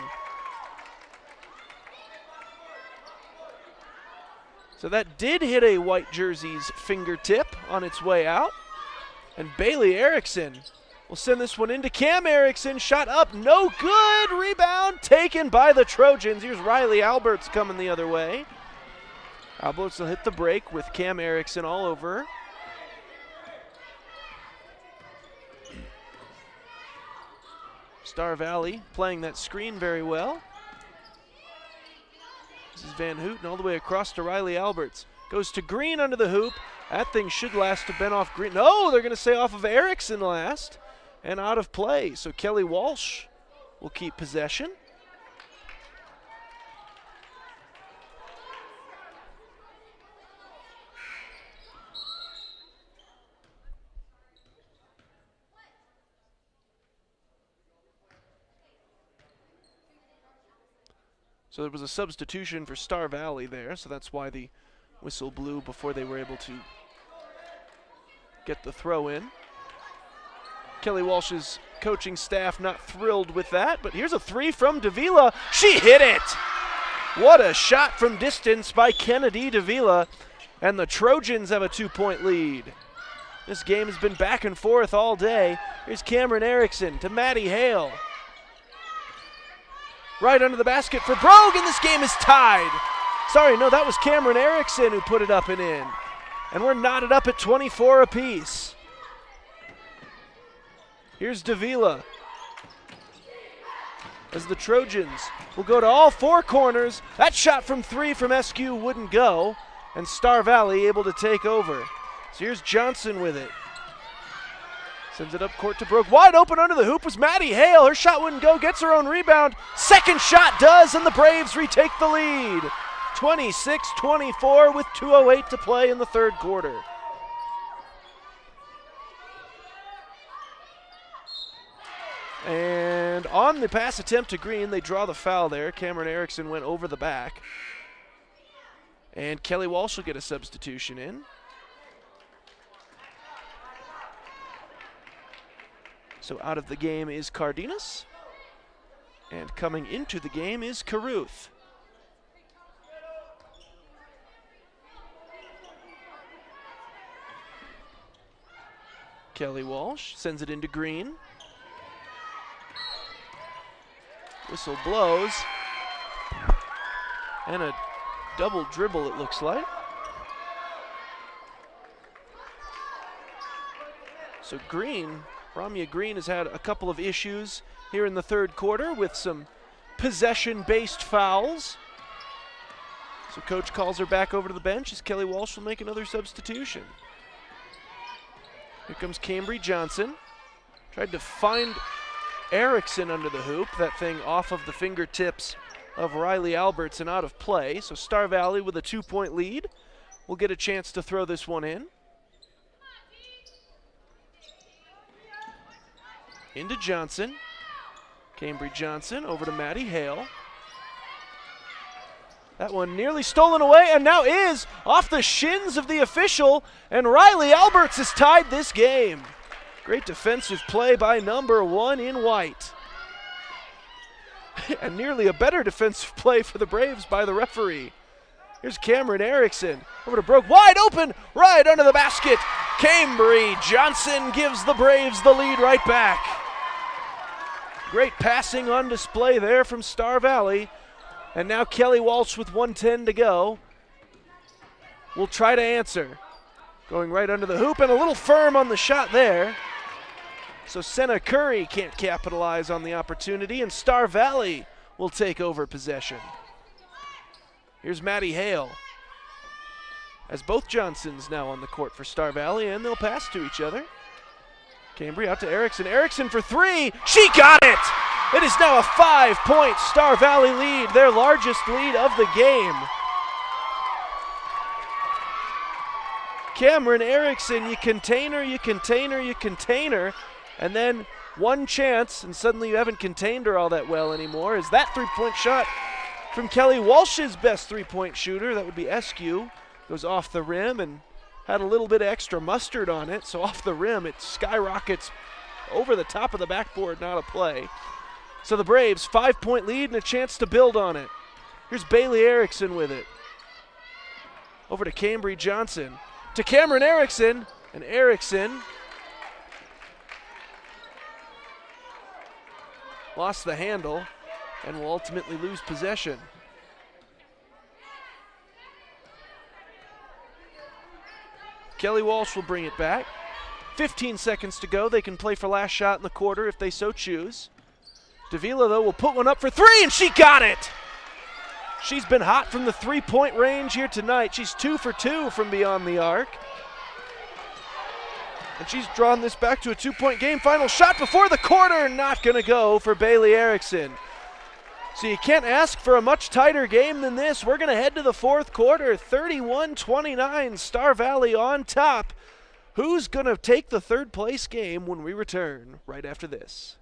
So that did hit a white jersey's fingertip on its way out. And Bailey Erickson will send this one into Cam Erickson. Shot up, no good. Rebound taken by the Trojans. Here's Riley Alberts coming the other way. Alberts will hit the break with Cam Erickson all over her. Star Valley playing that screen very well. This is Van Houten all the way across to Riley Alberts. Goes to Green under the hoop. That thing should last to been off Green. No, they're going to say off of Erickson last and out of play. So Kelly Walsh will keep possession. So there was a substitution for Star Valley there, so that's why the whistle blew before they were able to get the throw in. Kelly Walsh's coaching staff not thrilled with that, but here's a three from Davila. She hit it! What a shot from distance by Kennedy Davila, and the Trojans have a 2-point lead. This game has been back and forth all day. Here's Cameron Erickson to Maddie Hale. Right under the basket for Brogue, and this game is tied. Sorry, no, that was Cameron Erickson who put it up and in. And we're knotted up at 24 apiece. Here's Davila. As the Trojans will go to all four corners. That shot from three from SQ wouldn't go, and Star Valley able to take over. So here's Johnson with it. Sends it up court to Brogue. Wide open under the hoop was Maddie Hale. Her shot wouldn't go, gets her own rebound. Second shot does, and the Braves retake the lead. 26-24 with 2:08 to play in the third quarter. And on the pass attempt to Green, they draw the foul there. Cameron Erickson went over the back. And Kelly Walsh will get a substitution in. So out of the game is Cardenas. And coming into the game is Caruth. Kelly Walsh sends it into Green. Whistle blows. And a double dribble, it looks like. So Green, Ramya Green, has had a couple of issues here in the third quarter with some possession-based fouls. So coach calls her back over to the bench as Kelly Walsh will make another substitution. Here comes Cambry Johnson. Tried to find Erickson under the hoop. That thing off of the fingertips of Riley Alberts and out of play. So Star Valley with a 2-point lead will get a chance to throw this one in. Into Johnson. Cambry Johnson over to Maddie Hale. That one nearly stolen away and now is off the shins of the official, and Riley Alberts has tied this game. Great defensive play by number 1 in white. And nearly a better defensive play for the Braves by the referee. Here's Cameron Erickson over to Brogue, wide open, right under the basket. Cambry Johnson gives the Braves the lead right back. Great passing on display there from Star Valley. And now Kelly Walsh with 1:10 to go will try to answer. Going right under the hoop and a little firm on the shot there. So Senna Curry can't capitalize on the opportunity, and Star Valley will take over possession. Here's Maddie Hale. As both Johnsons now on the court for Star Valley, and they'll pass to each other. Cambry out to Erickson. Erickson for three. She got it! It is now a 5-point Star Valley lead, their largest lead of the game. Cameron Erickson, you contain her, you contain her, you contain her, and then one chance, and suddenly you haven't contained her all that well anymore, is that three-point shot from Kelly Walsh's best three-point shooter. That would be SQ. Goes off the rim and had a little bit of extra mustard on it, so off the rim it skyrockets over the top of the backboard, not a play. So the Braves, 5-point lead and a chance to build on it. Here's Bailey Erickson with it. Over to Cambry Johnson. To Cameron Erickson, and Erickson lost the handle and will ultimately lose possession. Kelly Walsh will bring it back. 15 seconds to go. They can play for last shot in the quarter if they so choose. Davila, though, will put one up for three, and she got it! She's been hot from the three-point range here tonight. She's 2 for 2 from beyond the arc. And she's drawn this back to a 2-point game. Final shot before the quarter, not going to go for Bailey Erickson. So you can't ask for a much tighter game than this. We're going to head to the fourth quarter, 31-29, Star Valley on top. Who's going to take the third place game when we return right after this?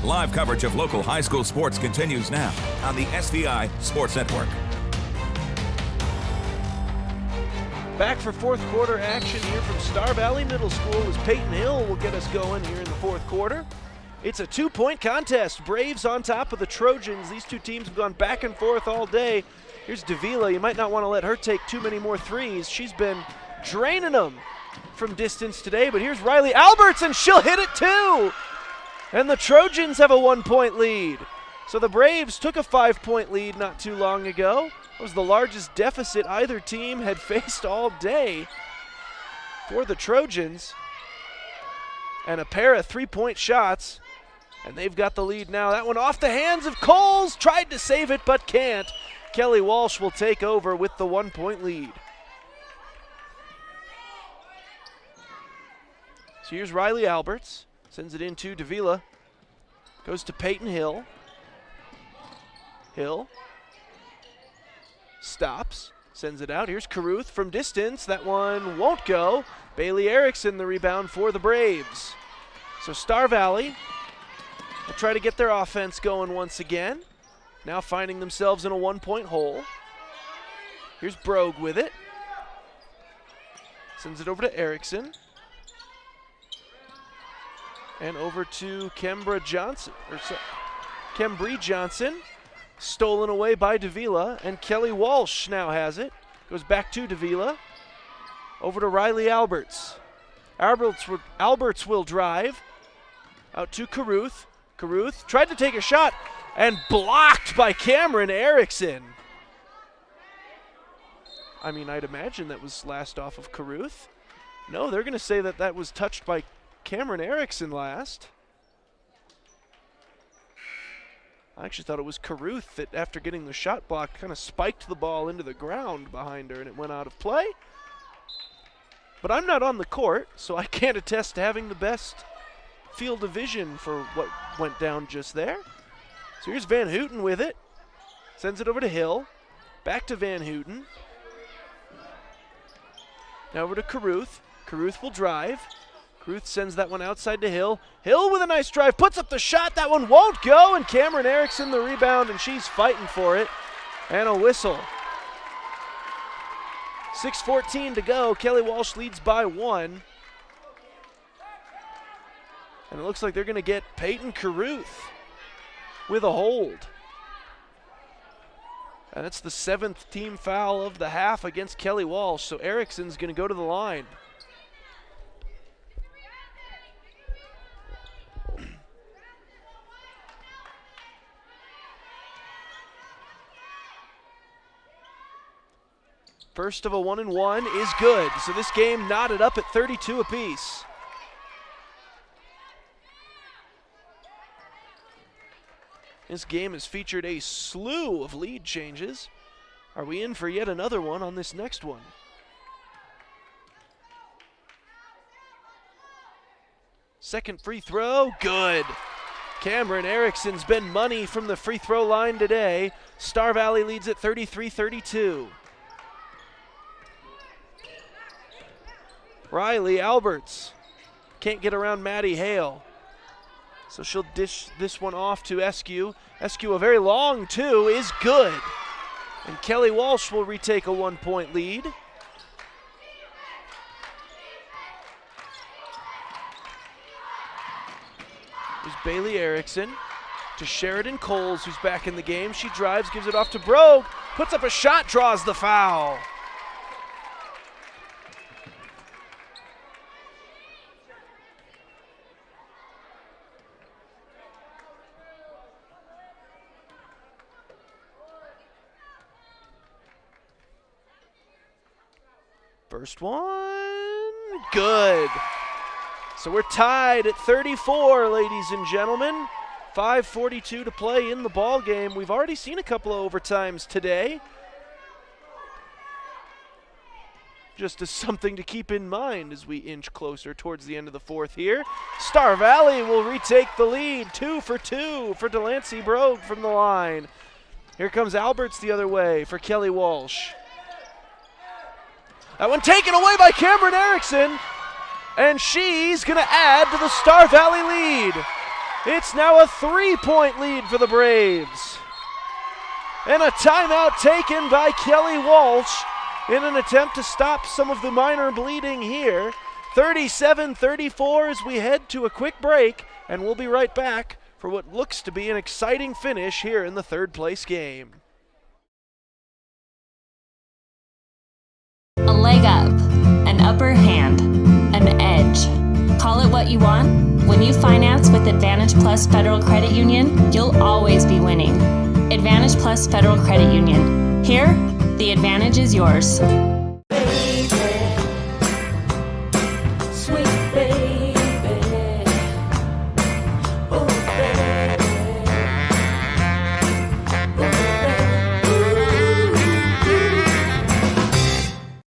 Live coverage of local high school sports continues now on the SVI Sports Network.
Back for fourth quarter action here from Star Valley Middle School as Peyton Hill will get us going here in the fourth quarter. It's a 2-point contest. Braves on top of the Trojans. These two teams have gone back and forth all day. Here's Davila. You might not want to let her take too many more threes. She's been draining them from distance today, but here's Riley Alberts, and she'll hit it too. And the Trojans have a 1-point lead. So the Braves took a 5-point lead not too long ago. It was the largest deficit either team had faced all day for the Trojans. And a pair of 3-point shots, and they've got the lead now. That one off the hands of Coles, tried to save it but can't. Kelly Walsh will take over with the 1-point lead. So here's Riley Alberts. Sends it into Davila. Goes to Peyton Hill. Hill. Stops. Sends it out. Here's Caruth from distance. That one won't go. Bailey Erickson the rebound for the Braves. So Star Valley will try to get their offense going once again. Now finding themselves in a 1-point hole. Here's Brogue with it. Sends it over to Erickson. And over to Kembra Johnson, Kembree Johnson, stolen away by Davila, and Kelly Walsh now has it. Goes back to Davila, over to Riley Alberts. Alberts will drive, out to Caruth. Caruth tried to take a shot, and blocked by Cameron Erickson. I mean, I'd imagine that was last off of Caruth. No, they're going to say that that was touched by Cameron Erickson last. I actually thought it was Caruth that, after getting the shot block, kind of spiked the ball into the ground behind her and it went out of play. But I'm not on the court, so I can't attest to having the best field of vision for what went down just there. So here's Van Houten with it. Sends it over to Hill. Back to Van Houten. Now over to Caruth. Caruth will drive. Caruth sends that one outside to Hill. Hill with a nice drive, puts up the shot. That one won't go, and Cameron Erickson the rebound, and she's fighting for it. And a whistle. 6:14 to go. Kelly Walsh leads by 1. And it looks like they're going to get Peyton Caruth with a hold. And that's the 7th team foul of the half against Kelly Walsh. So Erickson's going to go to the line. First of a 1-and-1 is good. So this game knotted up at 32 apiece. This game has featured a slew of lead changes. Are we in for yet another one on this next one? Second free throw, good. Cameron Erickson's been money from the free throw line today. Star Valley leads at 33-32. Riley Alberts can't get around Maddie Hale. So she'll dish this one off to Eskew. Eskew, a very long two, is good. And Kelly Walsh will retake a 1-point lead. Here's Bailey Erickson to Sheridan Coles, who's back in the game. She drives, gives it off to Brogue, puts up a shot, draws the foul. First one, good. So we're tied at 34, ladies and gentlemen. 5:42 to play in the ball game. We've already seen a couple of overtimes today. Just as something to keep in mind as we inch closer towards the end of the fourth here. Star Valley will retake the lead. 2 for 2 for Delancey Brogue from the line. Here comes Alberts the other way for Kelly Walsh. That one taken away by Cameron Erickson, and she's going to add to the Star Valley lead. It's now a 3-point lead for the Braves. And a timeout taken by Kelly Walsh in an attempt to stop some of the minor bleeding here. 37-34 as we head to a quick break, and we'll be right back for what looks to be an exciting finish here in the third place game.
A leg up, an upper hand, an edge. Call it what you want. When you finance with Advantage Plus Federal Credit Union, you'll always be winning. Advantage Plus Federal Credit Union. Here, the advantage is yours.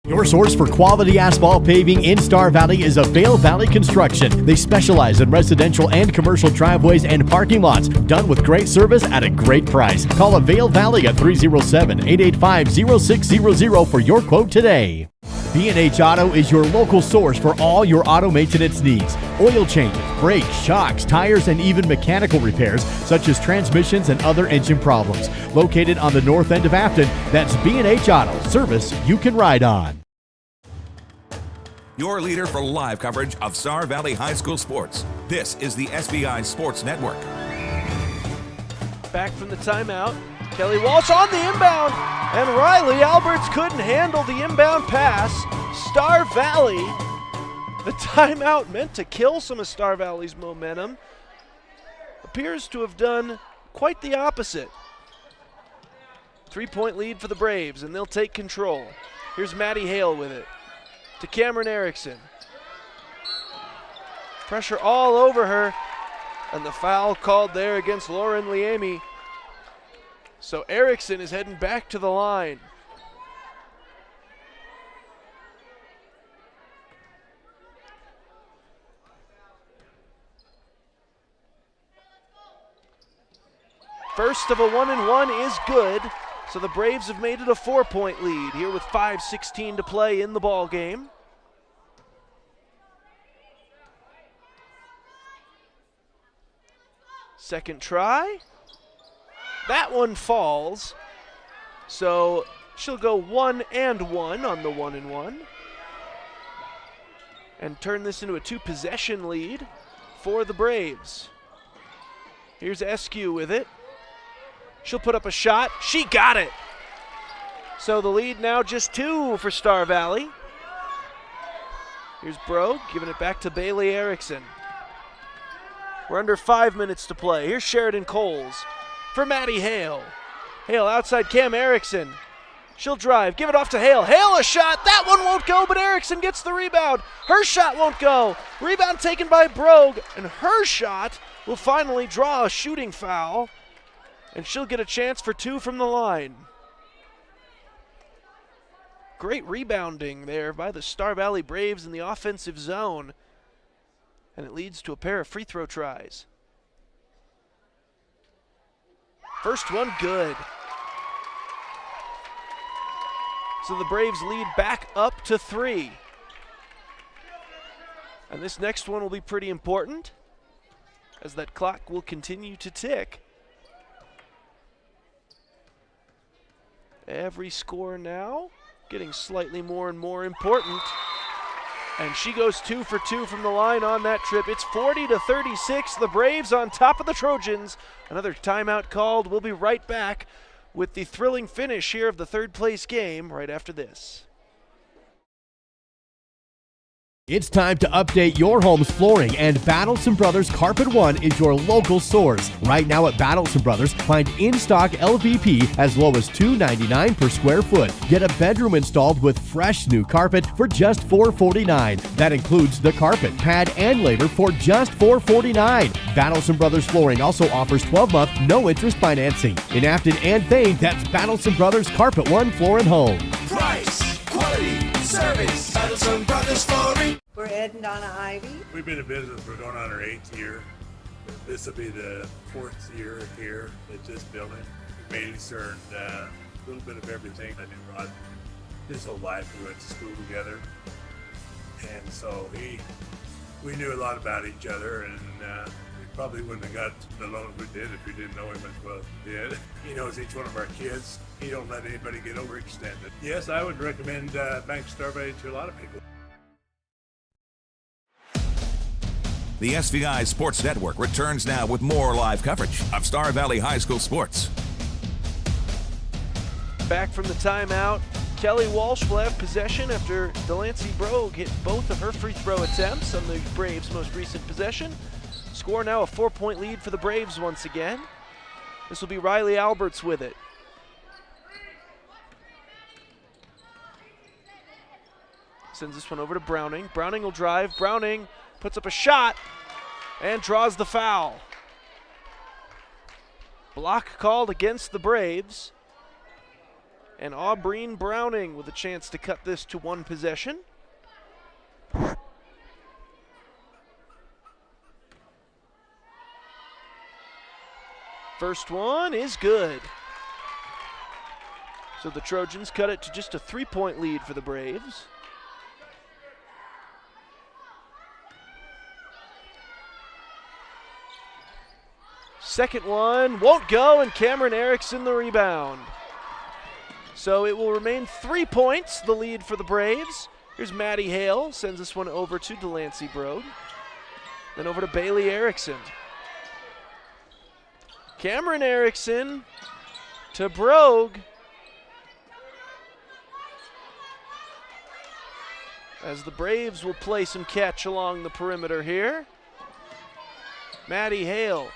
Your source for quality asphalt paving in Star Valley is Avail Valley Construction. They specialize in residential and commercial driveways and parking lots, done with great service at a great price. Call Avail Valley at 307-885-0600 for your quote today. B&H Auto is your local source for all your auto maintenance needs. Oil changes, brakes, shocks, tires, and even mechanical repairs such as transmissions and other engine problems. Located on the north end of Afton, that's B&H Auto, service you can ride on.
Your leader for live coverage of Star Valley High School sports. This is the SVI Sports Network.
Back from the timeout, Kelly Walsh on the inbound, and Riley Alberts couldn't handle the inbound pass. Star Valley, the timeout meant to kill some of Star Valley's momentum, appears to have done quite the opposite. 3-point lead for the Braves, and they'll take control. Here's Maddie Hale with it to Cameron Erickson. Pressure all over her, and the foul called there against Lauren Liemi. So Erickson is heading back to the line. First of a 1-and-1 is good. So the Braves have made it a 4-point lead here with 5:16 to play in the ball game. Second try. That one falls. So she'll go 1-and-1 on the 1-and-1. And turn this into a 2-possession lead for the Braves. Here's Eskew with it. She'll put up a shot. She got it. So the lead now just 2 for Star Valley. Here's Brogue giving it back to Bailey Erickson. We're under 5 minutes to play. Here's Sheridan Coles for Maddie Hale. Hale outside Cam Erickson. She'll drive, give it off to Hale. Hale a shot. That one won't go, but Erickson gets the rebound. Her shot won't go. Rebound taken by Brogue, and her shot will finally draw a shooting foul. And she'll get a chance for 2 from the line. Great rebounding there by the Star Valley Braves in the offensive zone. And it leads to a pair of free throw tries. First one good. So the Braves lead back up to 3. And this next one will be pretty important, as that clock will continue to tick. Every score now getting slightly more and more important. And she goes 2 for 2 from the line on that trip. It's 40-36. The Braves on top of the Trojans. Another timeout called. We'll be right back with the thrilling finish here of the third place game right after this.
It's time to update your home's flooring, and Battleson Brothers Carpet One is your local source. Right now at Battleson Brothers, find in-stock LVP as low as $2.99 per square foot. Get a bedroom installed with fresh new carpet for just $4.49. That includes the carpet, pad, and labor for just $4.49. Battleson Brothers Flooring also offers 12-month no-interest financing. In Afton and Thane, that's Battleson Brothers Carpet One Floor and Home.
Price, quality, service. Battleson Brothers Flooring.
We're Ed and Donna Ivy.
We've been in business. We're going on our 8th year. This will be the 4th year here at this building. We mainly served a little bit of everything. I knew Rod his whole life. We went to school together. And so we knew a lot about each other, and we probably wouldn't have got the loans we did if we didn't know him as well as we did. He knows each one of our kids. He don't let anybody get overextended. Yes, I would recommend Bank Star Valley to a lot of people.
The SVI Sports Network returns now with more live coverage of Star Valley High School sports.
Back from the timeout, Kelly Walsh will have possession after Delancey Brogue hit both of her free throw attempts on the Braves' most recent possession. Score now a 4-point lead for the Braves once again. This will be Riley Alberts with it. Sends this one over to Browning. Browning will drive. Browning puts up a shot and draws the foul. Block called against the Braves. And Aubreen Browning with a chance to cut this to one possession. First one is good. So the Trojans cut it to just a 3-point lead for the Braves. Second one won't go, and Cameron Erickson the rebound. So it will remain 3 points, the lead for the Braves. Here's Maddie Hale, sends this one over to Delancey Brogue. Then over to Bailey Erickson. Cameron Erickson to Brogue. As the Braves will play some catch along the perimeter here. Maddie Hale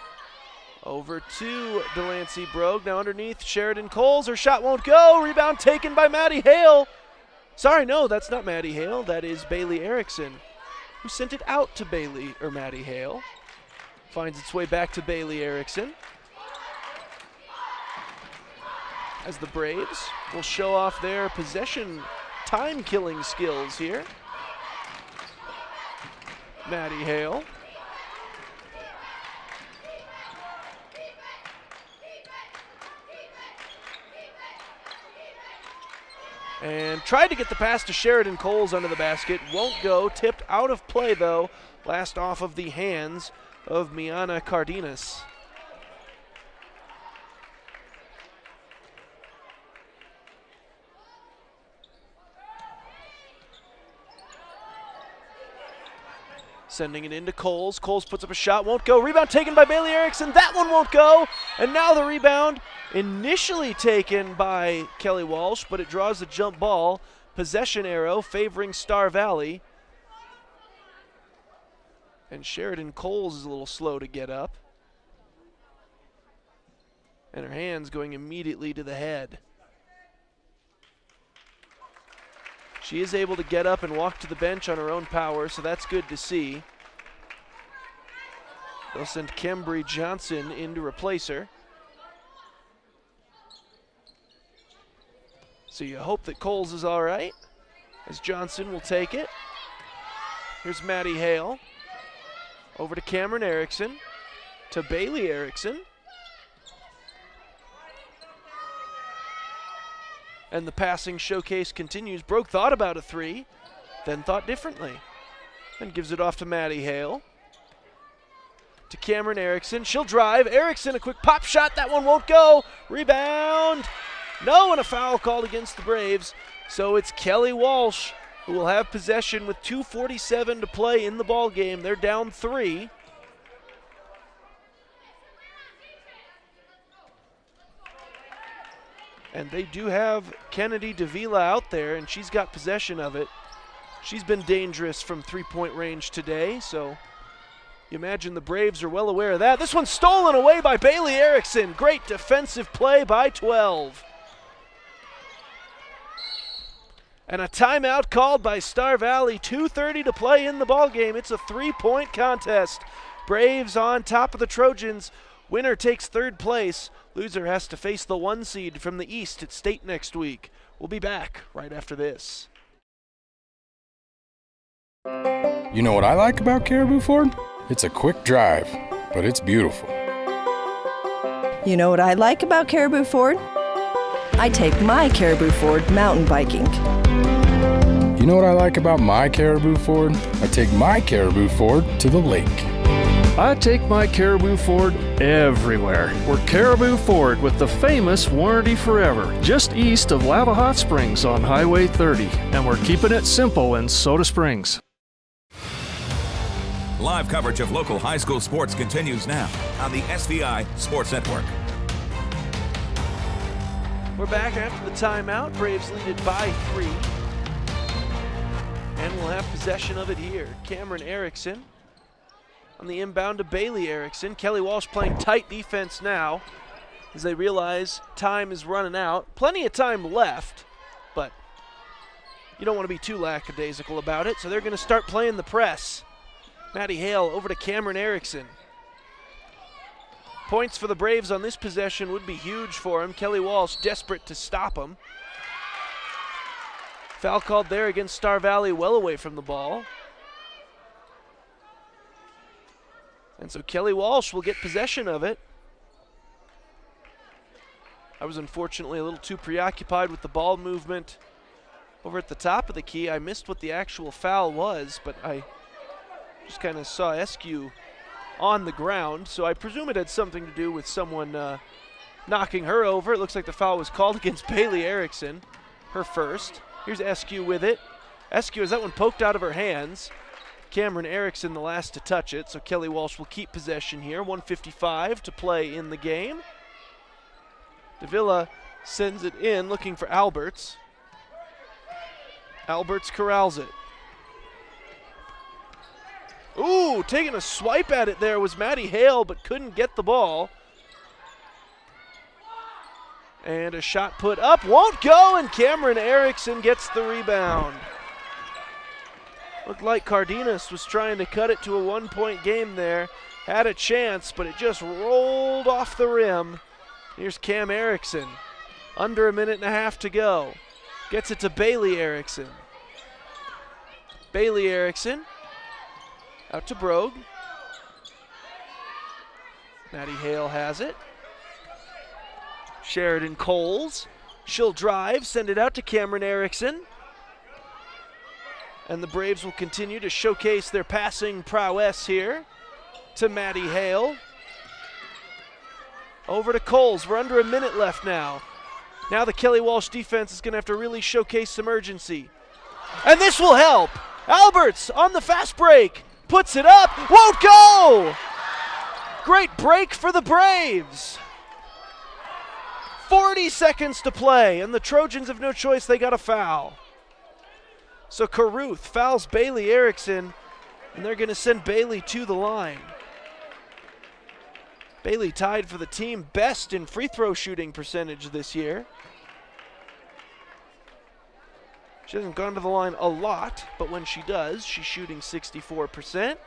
over to Delancey Brogue. Now underneath Sheridan Coles. Her shot won't go. Rebound taken by Maddie Hale. Sorry, no, that's not Maddie Hale. That is Bailey Erickson, who sent it out to Maddie Hale. Finds its way back to Bailey Erickson. As the Braves will show off their possession time-killing skills here. Maddie Hale. And tried to get the pass to Sheridan Coles under the basket. Won't go. Tipped out of play, though. Last off of the hands of Miana Cardenas. Sending it into Coles. Coles puts up a shot. Won't go. Rebound taken by Bailey Erickson. That one won't go. And now the rebound initially taken by Kelly Walsh, but it draws the jump ball. Possession arrow favoring Star Valley. And Sheridan Coles is a little slow to get up. And her hands going immediately to the head. She is able to get up and walk to the bench on her own power, so that's good to see. They'll send Kembry Johnson in to replace her. So you hope that Coles is all right, as Johnson will take it. Here's Maddie Hale. Over to Cameron Erickson, to Bailey Erickson. And the passing showcase continues. Broke thought about a three, then thought differently. And gives it off to Maddie Hale. To Cameron Erickson. She'll drive. Erickson, a quick pop shot. That one won't go. Rebound. No, and a foul called against the Braves. So it's Kelly Walsh who will have possession with 2:47 to play in the ball game. They're down 3. And they do have Kennedy Davila out there, and she's got possession of it. She's been dangerous from three-point range today, so you imagine the Braves are well aware of that. This one's stolen away by Bailey Erickson. Great defensive play by 12. And a timeout called by Star Valley. 2:30 to play in the ballgame. It's a 3-point contest. Braves on top of the Trojans. Winner takes third place. Loser has to face the 1 seed from the East at state next week. We'll be back right after this.
You know what I like about Caribou Ford? It's a quick drive, but it's beautiful.
You know what I like about Caribou Ford? I take my Caribou Ford mountain biking.
You know what I like about my Caribou Ford? I take my Caribou Ford to the lake.
I take my Caribou Ford everywhere. We're Caribou Ford with the famous Warranty Forever, just east of Lava Hot Springs on Highway 30. And we're keeping it simple in Soda Springs.
Live coverage of local high school sports continues now on the SVI Sports Network.
We're back after the timeout. Braves lead it by 3. And we'll have possession of it here. Cameron Erickson on the inbound to Bailey Erickson. Kelly Walsh playing tight defense now as they realize time is running out. Plenty of time left, but you don't want to be too lackadaisical about it, so they're going to start playing the press. Maddie Hale over to Cameron Erickson. Points for the Braves on this possession would be huge for him. Kelly Walsh desperate to stop him. Foul called there against Star Valley, well away from the ball. And so Kelly Walsh will get possession of it. I was unfortunately a little too preoccupied with the ball movement over at the top of the key. I missed what the actual foul was, but I just kind of saw Eskew on the ground, so I presume it had something to do with someone knocking her over. It looks like the foul was called against Bailey Erickson, her first. Here's Eskew with it. Eskew has that one poked out of her hands. Cameron Erickson the last to touch it, so Kelly Walsh will keep possession here. 1:55 to play in the game. Davila sends it in, looking for Alberts. Alberts corrals it. Ooh, taking a swipe at it there was Maddie Hale, but couldn't get the ball. And a shot put up, won't go, and Cameron Erickson gets the rebound. Looked like Cardenas was trying to cut it to a 1-point game there. Had a chance, but it just rolled off the rim. Here's Cam Erickson. Under a minute and a half to go. Gets it to Bailey Erickson. Bailey Erickson. Out to Brogue. Maddie Hale has it. Sheridan Coles. She'll drive, send it out to Cameron Erickson. And the Braves will continue to showcase their passing prowess here to Maddie Hale. Over to Coles. We're under a minute left now. Now the Kelly Walsh defense is going to have to really showcase some urgency. And this will help. Alberts on the fast break. Puts it up. Won't go! Great break for the Braves. 40 seconds to play, and the Trojans have no choice. They got a foul. So Caruth fouls Bailey Erickson, and they're going to send Bailey to the line. Bailey tied for the team best in free throw shooting percentage this year. She hasn't gone to the line a lot, but when she does, she's shooting 64%.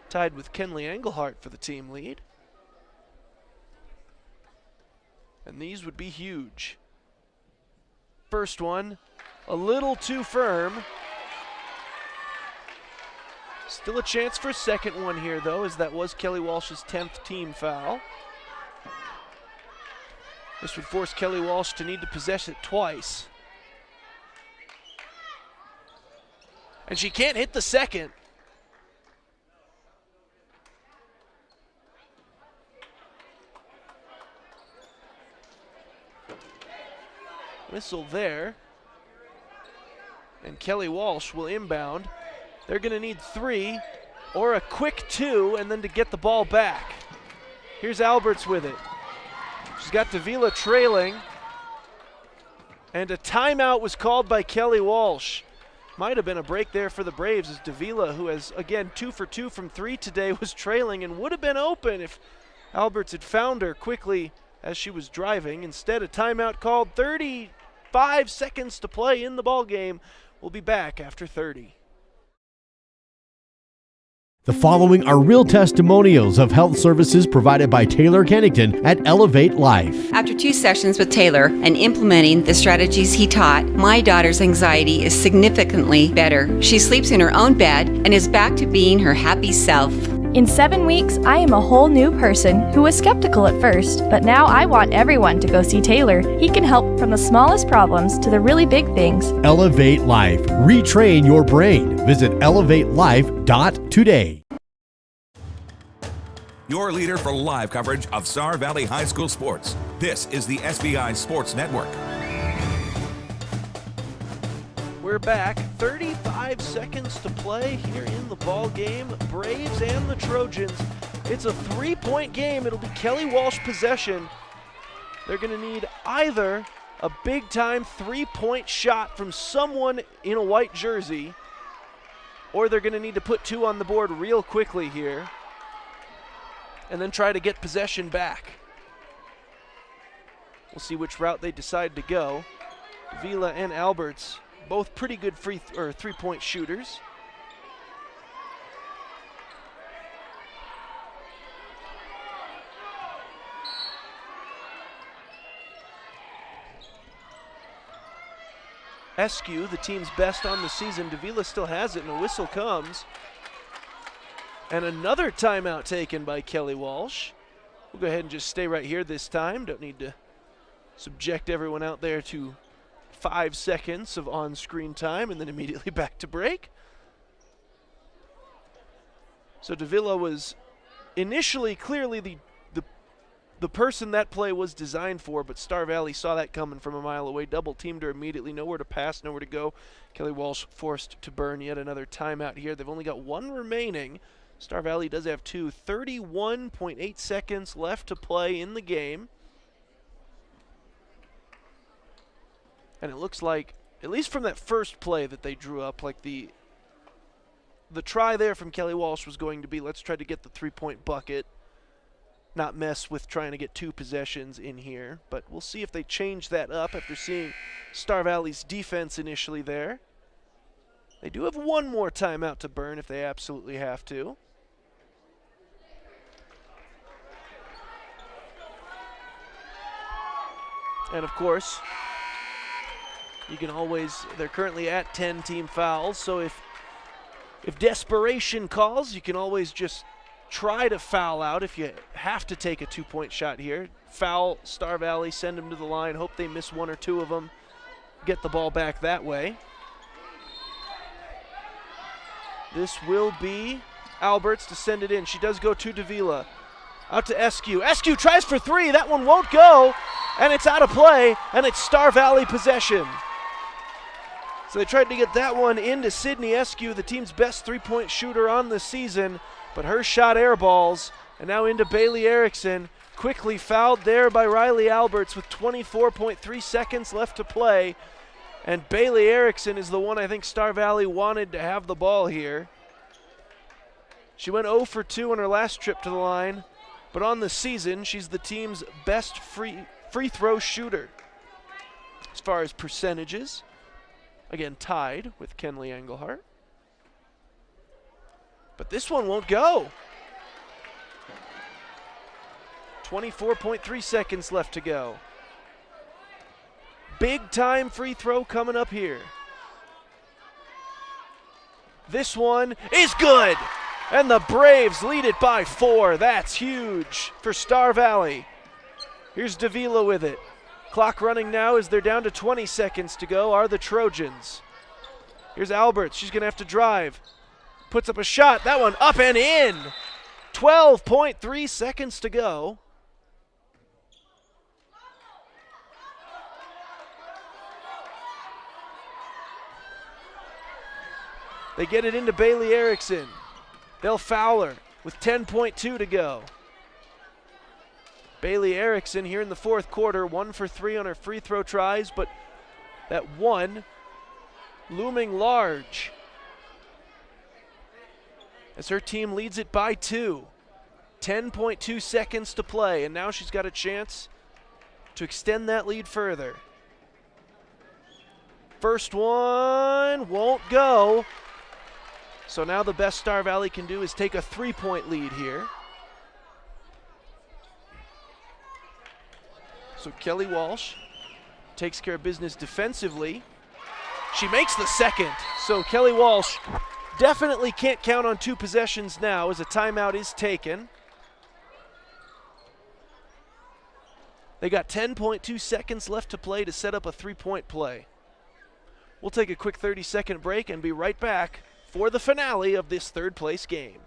Tied with Kenley Engelhart for the team lead. And these would be huge. First one, a little too firm. Still a chance for a second one here, though, as that was Kelly Walsh's 10th team foul. This would force Kelly Walsh to need to possess it twice. And she can't hit the second. Whistle there. And Kelly Walsh will inbound. They're going to need 3 or a quick 2 and then to get the ball back. Here's Alberts with it. She's got Davila trailing. And a timeout was called by Kelly Walsh. Might have been a break there for the Braves as Davila, who has, again, 2 for 2 from 3 today, was trailing and would have been open if Alberts had found her quickly as she was driving. Instead, a timeout called. 35 seconds to play in the ball game. We'll be back after 30.
The following are real testimonials of health services provided by Taylor Kennington at Elevate Life.
After 2 sessions with Taylor and implementing the strategies he taught, my daughter's anxiety is significantly better. She sleeps in her own bed and is back to being her happy self.
In 7 weeks, I am a whole new person who was skeptical at first, but now I want everyone to go see Taylor. He can help from the smallest problems to the really big things.
Elevate Life. Retrain your brain. Visit elevatelife.today.
Your leader for live coverage of Star Valley High School sports. This is the SVI Sports Network.
We're back. 35 seconds to play here in the ball game. Braves and the Trojans. It's a 3-point game. It'll be Kelly Walsh possession. They're going to need either a big-time 3-point shot from someone in a white jersey, or they're going to need to put 2 on the board real quickly here and then try to get possession back. We'll see which route they decide to go. Davila and Alberts, both pretty good 3-point shooters. Eskew, the team's best on the season. Davila still has it, and a whistle comes. And another timeout taken by Kelly Walsh. We'll go ahead and just stay right here this time. Don't need to subject everyone out there to 5 seconds of on-screen time and then immediately back to break. So Davila was initially clearly the person that play was designed for, but Star Valley saw that coming from a mile away. Double teamed her immediately. Nowhere to pass, nowhere to go. Kelly Walsh forced to burn yet another timeout here. They've only got 1 remaining. Star Valley does have 2. 31.8 seconds left to play in the game. And it looks like, at least from that first play that they drew up, like the try there from Kelly Walsh was going to be, let's try to get the 3-point bucket, not mess with trying to get 2 possessions in here. But we'll see if they change that up after seeing Star Valley's defense initially there. They do have 1 more timeout to burn if they absolutely have to. And of course, you can always, they're currently at 10 team fouls, so if desperation calls, you can always just try to foul out if you have to take a 2-point shot here. Foul Star Valley, send them to the line, hope they miss 1 or 2 of them, get the ball back that way. This will be Alberts to send it in. She does go to Davila. Out to Eskew. Eskew tries for 3. That one won't go. And it's out of play. And it's Star Valley possession. So they tried to get that one into Sydney Eskew, the team's best 3-point shooter on the season. But her shot airballs. And now into Bailey Erickson. Quickly fouled there by Riley Alberts with 24.3 seconds left to play. And Bailey Erickson is the one I think Star Valley wanted to have the ball here. She went 0 for 2 on her last trip to the line, but on the season, she's the team's best free throw shooter. As far as percentages, again, tied with Kenley Engelhart. But this one won't go. 24.3 seconds left to go. Big time free throw coming up here. This one is good. And the Braves lead it by 4. That's huge for Star Valley. Here's Davila with it. Clock running now as they're down to 20 seconds to go are the Trojans. Here's Alberts. She's going to have to drive. Puts up a shot. That one up and in. 12.3 seconds to go. They get it into Bailey Erickson. They'll foul her with 10.2 to go. Bailey Erickson here in the fourth quarter, 1 for 3 on her free throw tries, but that one looming large as her team leads it by 2. 10.2 seconds to play, and now she's got a chance to extend that lead further. First one won't go. So now the best Star Valley can do is take a 3-point lead here. So Kelly Walsh takes care of business defensively. She makes the second. So Kelly Walsh definitely can't count on 2 possessions now as a timeout is taken. They got 10.2 seconds left to play to set up a 3-point play. We'll take a quick 30-second break and be right back for the finale of this third place game.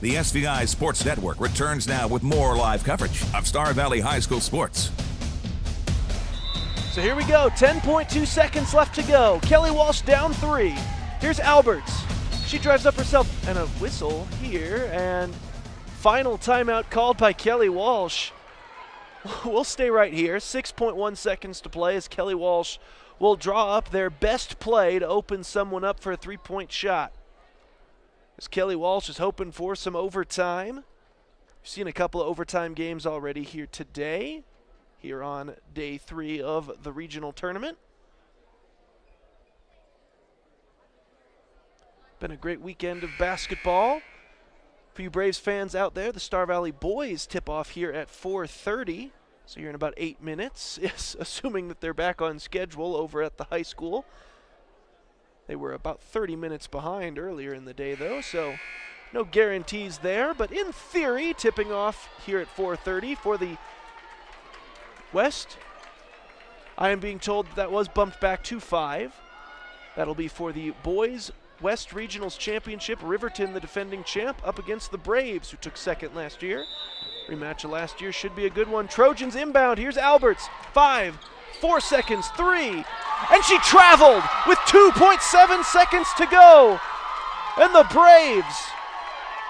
The SVI Sports Network returns now with more live coverage of Star Valley High School sports.
So here we go, 10.2 seconds left to go. Kelly Walsh down 3. Here's Alberts. She drives up herself, and a whistle here, and final timeout called by Kelly Walsh. We'll stay right here. 6.1 seconds to play as Kelly Walsh will draw up their best play to open someone up for a 3-point shot. As Kelly Walsh is hoping for some overtime. We've seen a couple of overtime games already here today, here on day 3 of the regional tournament. Been a great weekend of basketball. For you Braves fans out there, the Star Valley boys tip off here at 4:30. So you're in about 8 minutes, yes, assuming that they're back on schedule over at the high school. They were about 30 minutes behind earlier in the day, though, so no guarantees there. But in theory, tipping off here at 4:30 for the West. I am being told that was bumped back to 5. That'll be for the boys West Regionals Championship. Riverton, the defending champ, up against the Braves, who took second last year. Rematch of last year should be a good one. Trojans inbound. Here's Alberts. 5, 4 seconds, 3. And she traveled with 2.7 seconds to go. And the Braves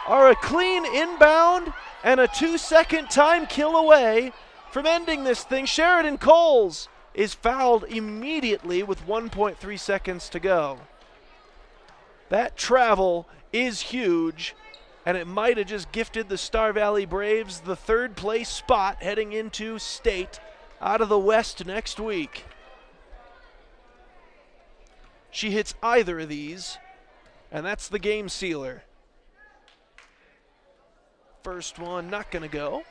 are a clean inbound and a 2-second time kill away from ending this thing. Sheridan Coles is fouled immediately with 1.3 seconds to go. That travel is huge, and it might have just gifted the Star Valley Braves the 3rd place spot heading into state out of the West next week. She hits either of these, and that's the game sealer. First one not going to go.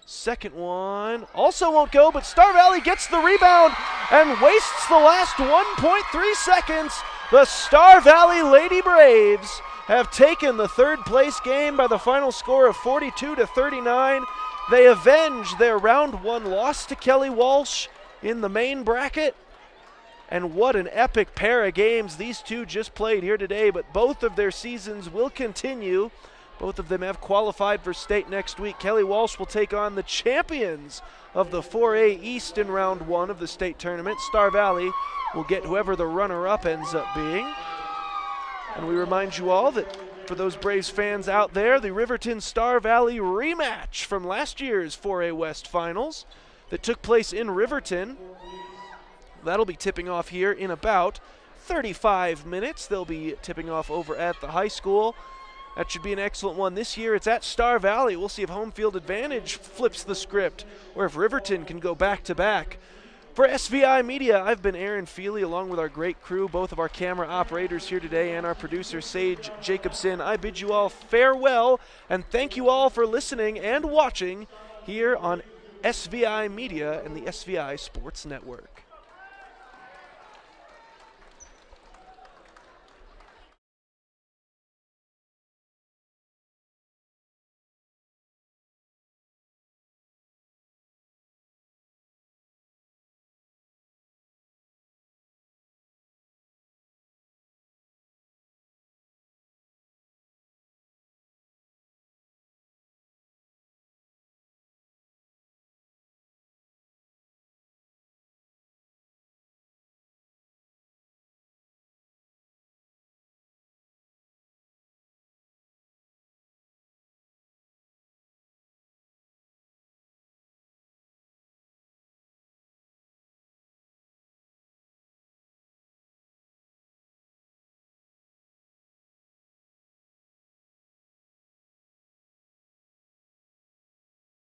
Second one also won't go, but Star Valley gets the rebound and wastes the last 1.3 seconds. The Star Valley Lady Braves have taken the 3rd place game by the final score of 42-39. They avenge their round 1 loss to Kelly Walsh in the main bracket. And what an epic pair of games these two just played here today, but both of their seasons will continue. Both of them have qualified for state next week. Kelly Walsh will take on the champions of the 4A East in round 1 of the state tournament. Star Valley will get whoever the runner-up ends up being. And we remind you all that for those Braves fans out there, the Riverton Star Valley rematch from last year's 4A West Finals that took place in Riverton. That'll be tipping off here in about 35 minutes. They'll be tipping off over at the high school. That should be an excellent one this year. It's at Star Valley. We'll see if home field advantage flips the script or if Riverton can go back-to-back. For SVI Media, I've been Aaron Feely along with our great crew, both of our camera operators here today and our producer, Sage Jacobson. I bid you all farewell and thank you all for listening and watching here on SVI Media and the SVI Sports Network.